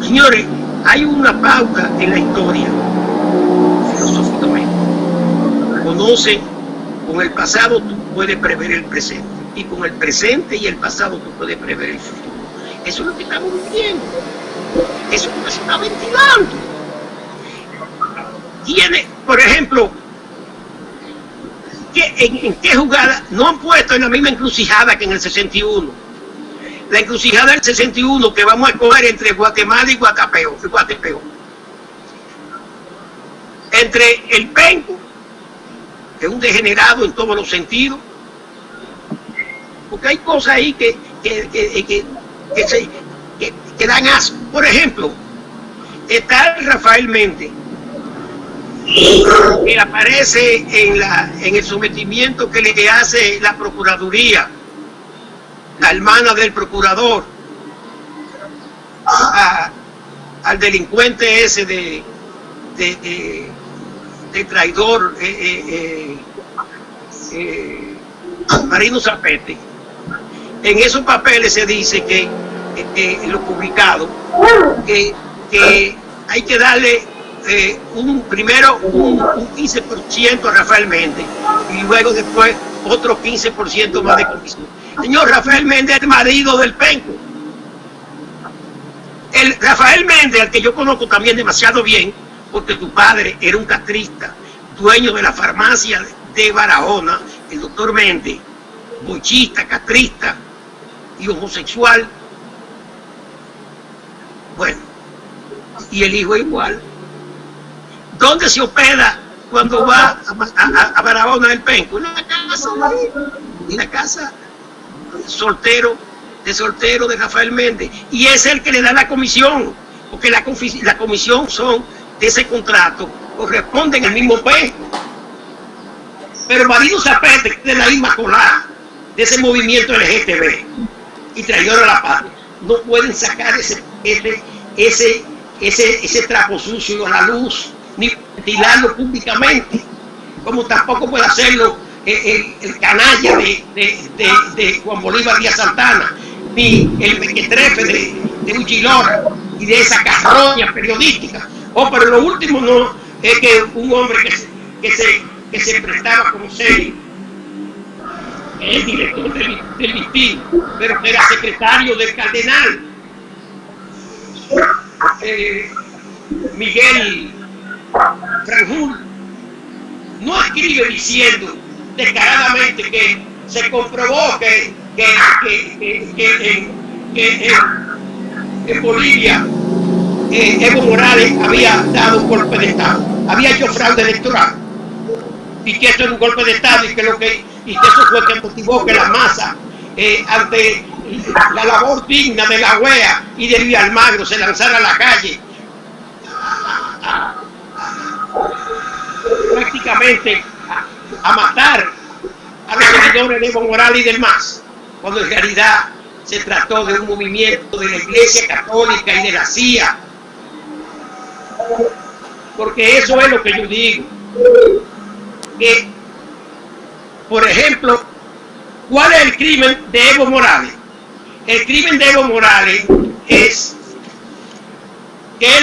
Señores, hay una pauta en la historia, filosóficamente. Conoce, con el pasado tú puedes prever el presente, y con el presente y el pasado tú puedes prever el futuro. Eso es lo que estamos viviendo. Eso es lo que se está ventilando. Tiene, por ejemplo, ¿en qué jugada no han puesto en la misma encrucijada que en el 61? La encrucijada del 61 que vamos a escoger entre Guatemala y Guatapeo. Entre el Penco, que es un degenerado en todos los sentidos, porque hay cosas ahí que dan asco. Por ejemplo, está el Rafael Méndez, que aparece en el sometimiento que le hace la Procuraduría, la hermana del procurador, al delincuente ese de traidor, Marino Zapete. En esos papeles se dice que lo publicado, que hay que darle primero un 15% a Rafael Méndez y luego después otro 15% más de comisión. Señor, Rafael Méndez es el marido del Penco. El Rafael Méndez, al que yo conozco también demasiado bien, porque tu padre era un castrista, dueño de la farmacia de Barahona, el doctor Méndez, bochista, castrista y homosexual. Bueno, y el hijo igual. ¿Dónde se hospeda cuando va a Barahona del Penco? En la casa soltero de Rafael Méndez, y es el que le da la comisión, porque la comisión son de ese contrato, corresponden al mismo Penco. Pero Marino Zapete, de la Inmaculada, de ese movimiento LGTB y traidor a la patria, no pueden sacar ese trapo sucio a la luz, ni ventilarlo públicamente, como tampoco puede hacerlo el canalla de Juan Bolívar Díaz Santana, ni el mequetrefe de Uchilora y de esa carroña periodística. Pero lo último no es que un hombre que se prestaba como serio, el director del listín, pero que era secretario del cardenal Miguel Franjul, no escribe diciendo descaradamente que se comprobó que en Bolivia Evo Morales había dado un golpe de Estado, había hecho fraude electoral, y que eso era un golpe de Estado, y que eso fue que motivó que la masa, ante la labor digna de la OEA y de Luis Almagro, se lanzara a la calle prácticamente a matar a los seguidores de Evo Morales y del MAS, cuando en realidad se trató de un movimiento de la Iglesia Católica y de la CIA. Porque eso es lo que yo digo, que, por ejemplo, ¿cuál es el crimen de Evo Morales? El crimen de Evo Morales es que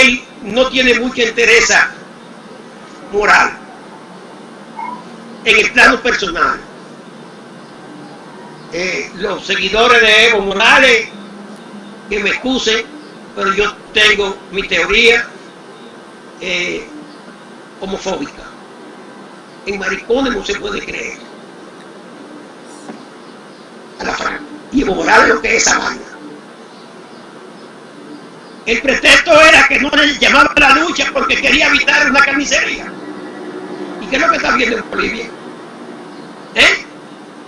él no tiene mucha interés moral en el plano personal. Los seguidores de Evo Morales, que me excusen, pero yo tengo mi teoría homofóbica. En maricones no se puede creer. A la franca. Y Evo Morales lo que es esa vaina. El pretexto era que no le llamaba a la lucha porque quería evitar una carnicería. ¿Y qué es lo que está viendo en Bolivia?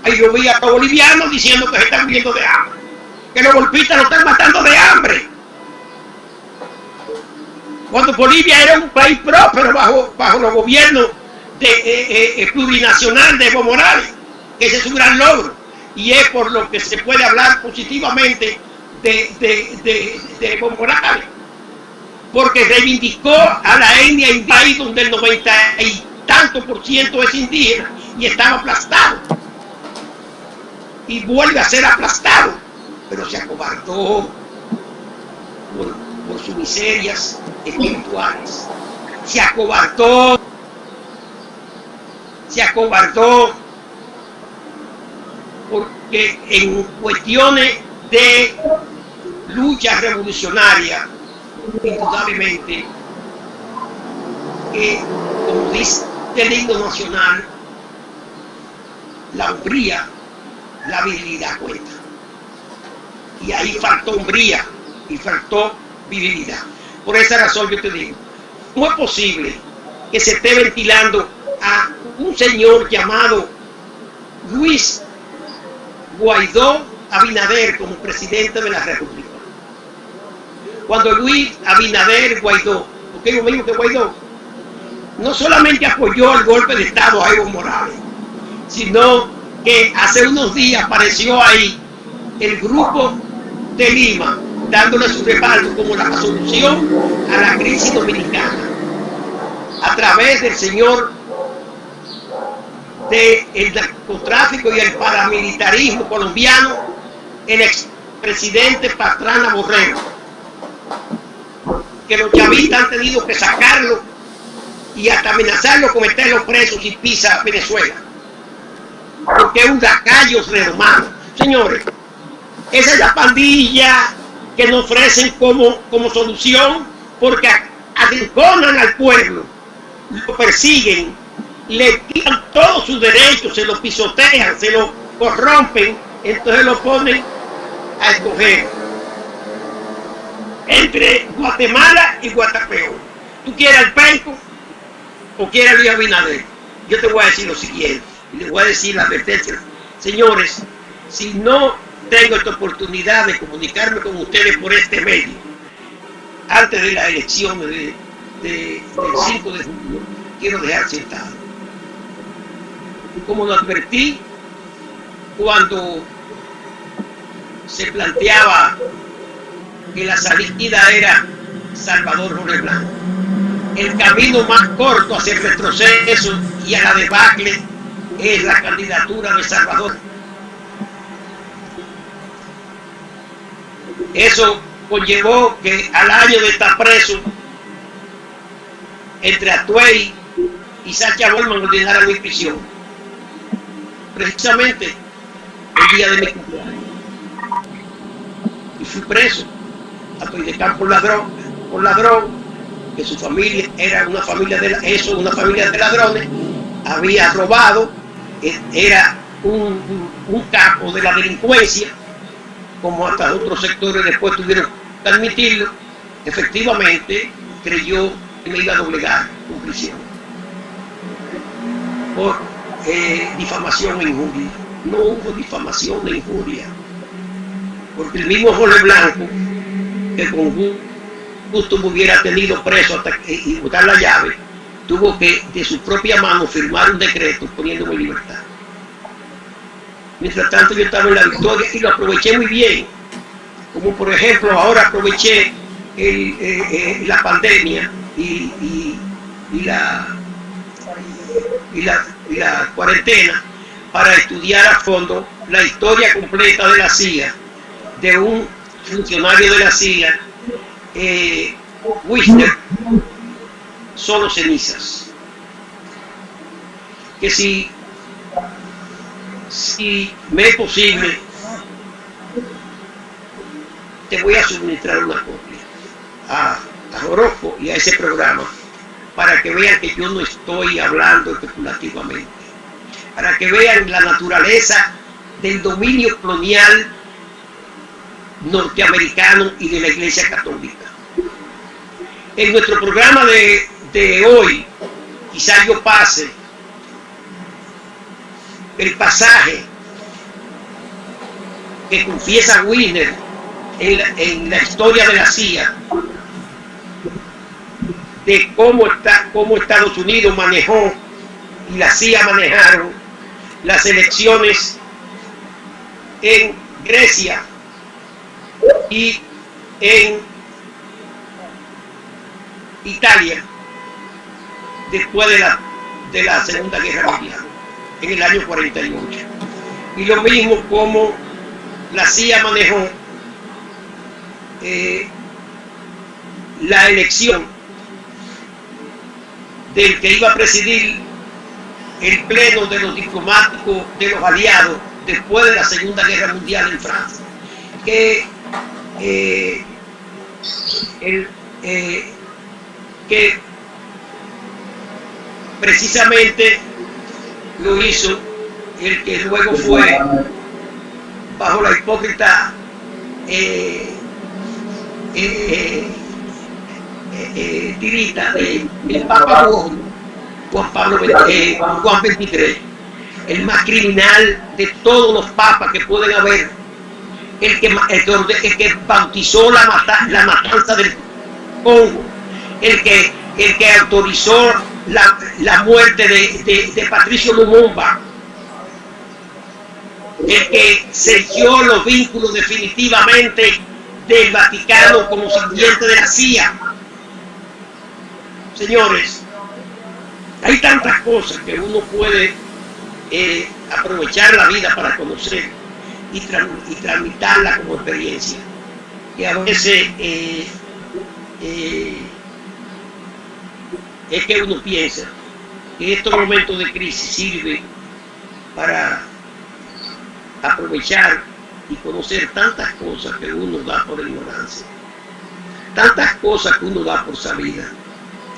Ahí yo vi a los bolivianos diciendo que se están muriendo de hambre, que los golpistas lo están matando de hambre. Cuando Bolivia era un país próspero bajo los gobiernos plurinacional de Evo Morales, que ese es su gran logro, y es por lo que se puede hablar positivamente de Evo Morales, porque reivindicó a la etnia indígena, donde el 90 y tanto por ciento es indígena y estaba aplastado, y vuelve a ser aplastado, pero se acobardó por sus miserias espirituales, se acobardó porque en cuestiones de lucha revolucionaria, indudablemente, como dice el himno nacional, la hombría, la virilidad cuenta. Y ahí faltó hombría y faltó virilidad. Por esa razón yo te digo, ¿cómo es posible que se esté ventilando a un señor llamado Luis Guaidó Abinader como presidente de la República? Cuando Luis Abinader Guaidó, porque es lo mismo que Guaidó, no solamente apoyó el golpe de Estado a Evo Morales, sino que hace unos días apareció ahí el Grupo de Lima, dándole su respaldo como la solución a la crisis dominicana, a través del señor del narcotráfico y el paramilitarismo colombiano, el expresidente Pastrana Borrero, que los chavistas han tenido que sacarlo y hasta amenazarlo con meterlo preso si pisa Venezuela, porque es un lacayo redomado. Señores, esa es la pandilla que nos ofrecen como solución, porque arrinconan al pueblo, lo persiguen, le quitan todos sus derechos, se lo pisotean, se lo corrompen, entonces lo ponen a escoger entre Guatemala y Guatapeor. ¿Tú quieres al Penco o quieres a Luis Abinader? Yo te voy a decir lo siguiente, y les voy a decir la advertencia. Señores, si no tengo esta oportunidad de comunicarme con ustedes por este medio, antes de la elección del 5 de junio, quiero dejar sentado. Como lo advertí cuando se planteaba que la salida era Salvador Jorge Blanco. El camino más corto hacia el retroceso y a la debacle es la candidatura de Salvador. Eso conllevó que al año de estar preso, entre Atuey y Sacha Bollman ordenaran mi prisión. precisamente el día de mi cumpleaños. Y fui preso a Toidecán por ladrón, que su familia era una familia una familia de ladrones, había robado, era un capo de la delincuencia, como hasta otros sectores después tuvieron que admitirlo. Efectivamente creyó que me iba a doblegar con prisión por difamación e injuria. No hubo difamación e injuria, porque el mismo Jorge Blanco, que con gusto me hubiera tenido preso hasta y botar la llave, tuvo que de su propia mano firmar un decreto poniéndome en libertad. Mientras tanto yo estaba en la victoria y lo aproveché muy bien, como por ejemplo ahora aproveché la pandemia y la cuarentena para estudiar a fondo la historia completa de la CIA, de un funcionario de la CIA, Wister, solo cenizas. Que si me es posible, te voy a suministrar una copia a Orozco y a ese programa, para que vean que yo no estoy hablando especulativamente, para que vean la naturaleza del dominio colonial norteamericano y de la Iglesia Católica. En nuestro programa de hoy, quizás yo pase el pasaje que confiesa Wiener en la historia de la CIA, de cómo Estados Unidos manejó y la CIA manejaron las elecciones en Grecia y en Italia después de la Segunda Guerra Mundial, en el año 48. Y lo mismo como la CIA manejó la elección del que iba a presidir el pleno de los diplomáticos de los aliados después de la Segunda Guerra Mundial en Francia, que precisamente lo hizo el que luego fue, bajo la hipócrita tirita del Papa Juan XXIII, el más criminal de todos los papas que pueden haber, el que bautizó la matanza del Congo, el que autorizó la muerte de Patricio Lumumba, el que selló los vínculos definitivamente del Vaticano como sirviente de la CIA. Señores, hay tantas cosas que uno puede aprovechar la vida para conocer y tramitarla como experiencia, que a veces es que uno piensa que estos momentos de crisis sirven para aprovechar y conocer tantas cosas que uno da por ignorancia, tantas cosas que uno da por sabida,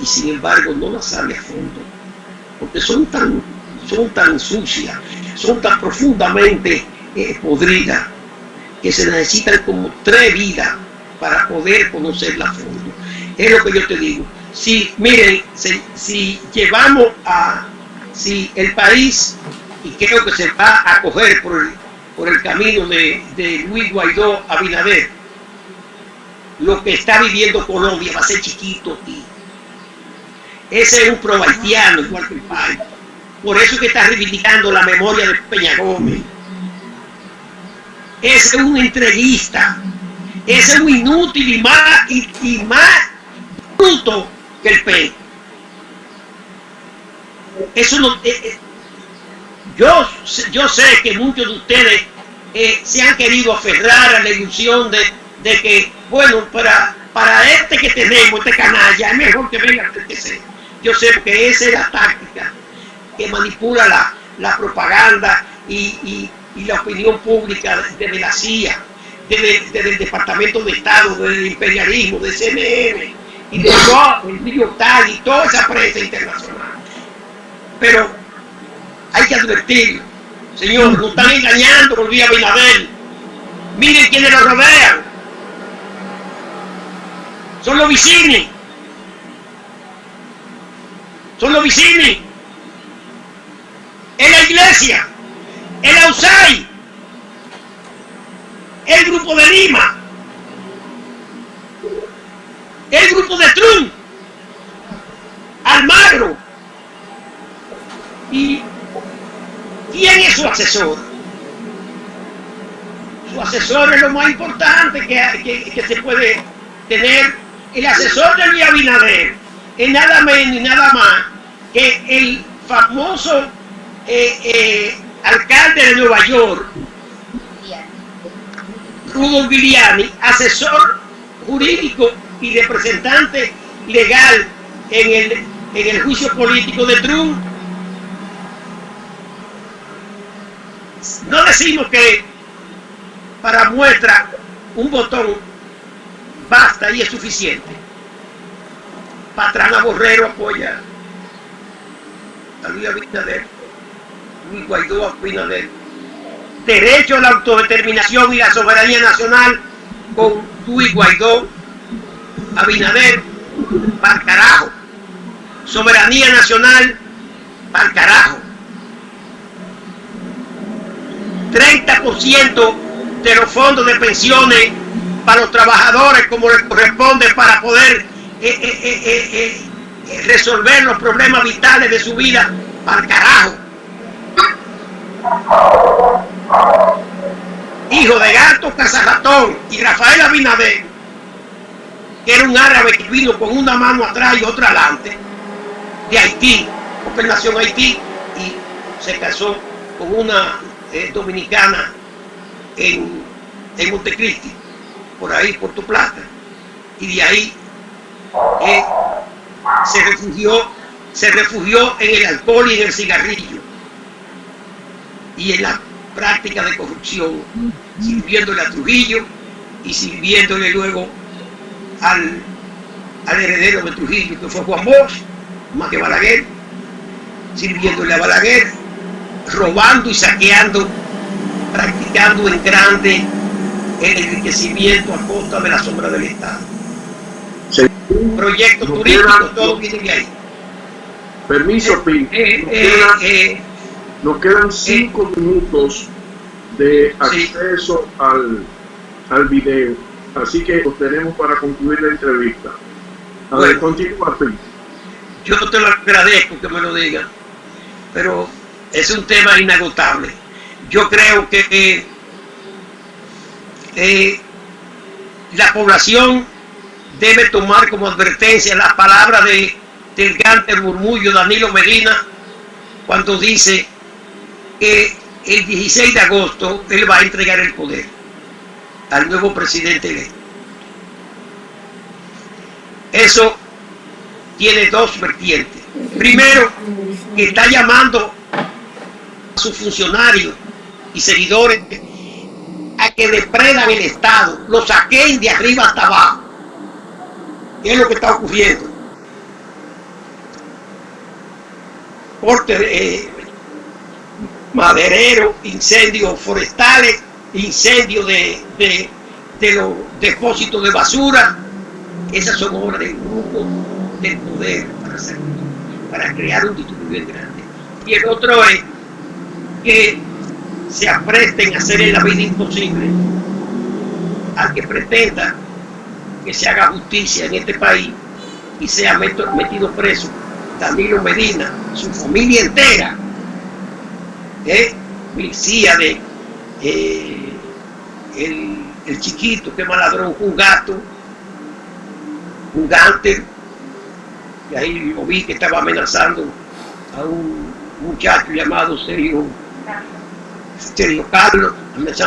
y sin embargo no las sabe a fondo, porque son tan sucias, son tan profundamente podridas, que se necesitan como 3 vidas para poder conocerla a fondo. Es lo que yo te digo. Miren, si llevamos si el país, y creo que se va a coger por el camino de Luis Guaidó Abinader, lo que está viviendo Colombia va a ser chiquito aquí. Ese es un pro-haitiano igual que el país. Por eso es que está reivindicando la memoria de Peña Gómez. Ese es un entreguista. Ese es un inútil y más bruto que el PEN. Eso no. Yo sé que muchos de ustedes se han querido aferrar a la ilusión de que, bueno, para este que tenemos, este canalla, es mejor que venga el que sea. Yo sé, porque esa es la táctica que manipula la propaganda y la opinión pública desde la CIA, desde el Departamento de Estado, del imperialismo, del CNN, y de todo el New York Times y toda esa prensa internacional. Pero hay que advertir, señor, nos están engañando con Luis Abinader. Miren quiénes lo rodean. Son los vicini. Son los vicini. Es la iglesia. El AUSAI. El grupo de Lima. El grupo de Trump. Almagro. ¿Y quién es su asesor? Su asesor es lo más importante que se puede tener. El asesor de Luis Abinader es nada menos y nada más que el famoso alcalde de Nueva York, Rudolph Giuliani, asesor jurídico y representante legal en el juicio político de Trump. No decimos que para muestra un botón basta y es suficiente. Patrana Borrero apoya a Luis Abinader, Luis Guaidó a Abinader. Derecho a la autodeterminación y la soberanía nacional con Luis Guaidó, Abinader, pa'l carajo. Soberanía nacional, pa'l carajo. 30% de los fondos de pensiones para los trabajadores como les corresponde para poder resolver los problemas vitales de su vida, pa'l carajo. Hijo de Gato Casaratón y Rafael Abinader, que era un árabe que vino con una mano atrás y otra adelante, de Haití, porque él nació en Haití y se casó con una dominicana en Montecristi, por ahí, Puerto Plata, y de ahí se refugió en el alcohol y en el cigarrillo y en la práctica de corrupción, sirviéndole a Trujillo y sirviéndole luego al heredero de Trujillo, que fue Juan Bosch, más que Balaguer, sirviéndole a Balaguer, robando y saqueando, practicando en grande el enriquecimiento a costa de la sombra del Estado. Proyectos turísticos, todo viene de ahí. Permiso, Pin. Nos quedan 5 minutos de acceso al video, así que los tenemos para concluir la entrevista. A ver, continúa, Pin. Yo te lo agradezco que me lo digan, pero es un tema inagotable. Yo creo que la población debe tomar como advertencia las palabras del gante murmullo Danilo Medina cuando dice que el 16 de agosto él va a entregar el poder al nuevo presidente electo. Eso tiene dos vertientes. Primero, que está llamando a sus funcionarios y seguidores a que depredan el Estado, lo saquen de arriba hasta abajo. ¿Qué es lo que está ocurriendo? Corte maderero, incendios forestales, incendios de los depósitos de basura. Esas son obras del grupo del poder para crear un disturbio grande. Y el otro es que se apresten a hacerle la vida imposible al que pretenda que se haga justicia en este país y sea metido preso Danilo Medina, su familia entera, policía de el chiquito que maladrón, un gato, un gánter, y ahí lo vi que estaba amenazando a un muchacho llamado Sergio Carlos,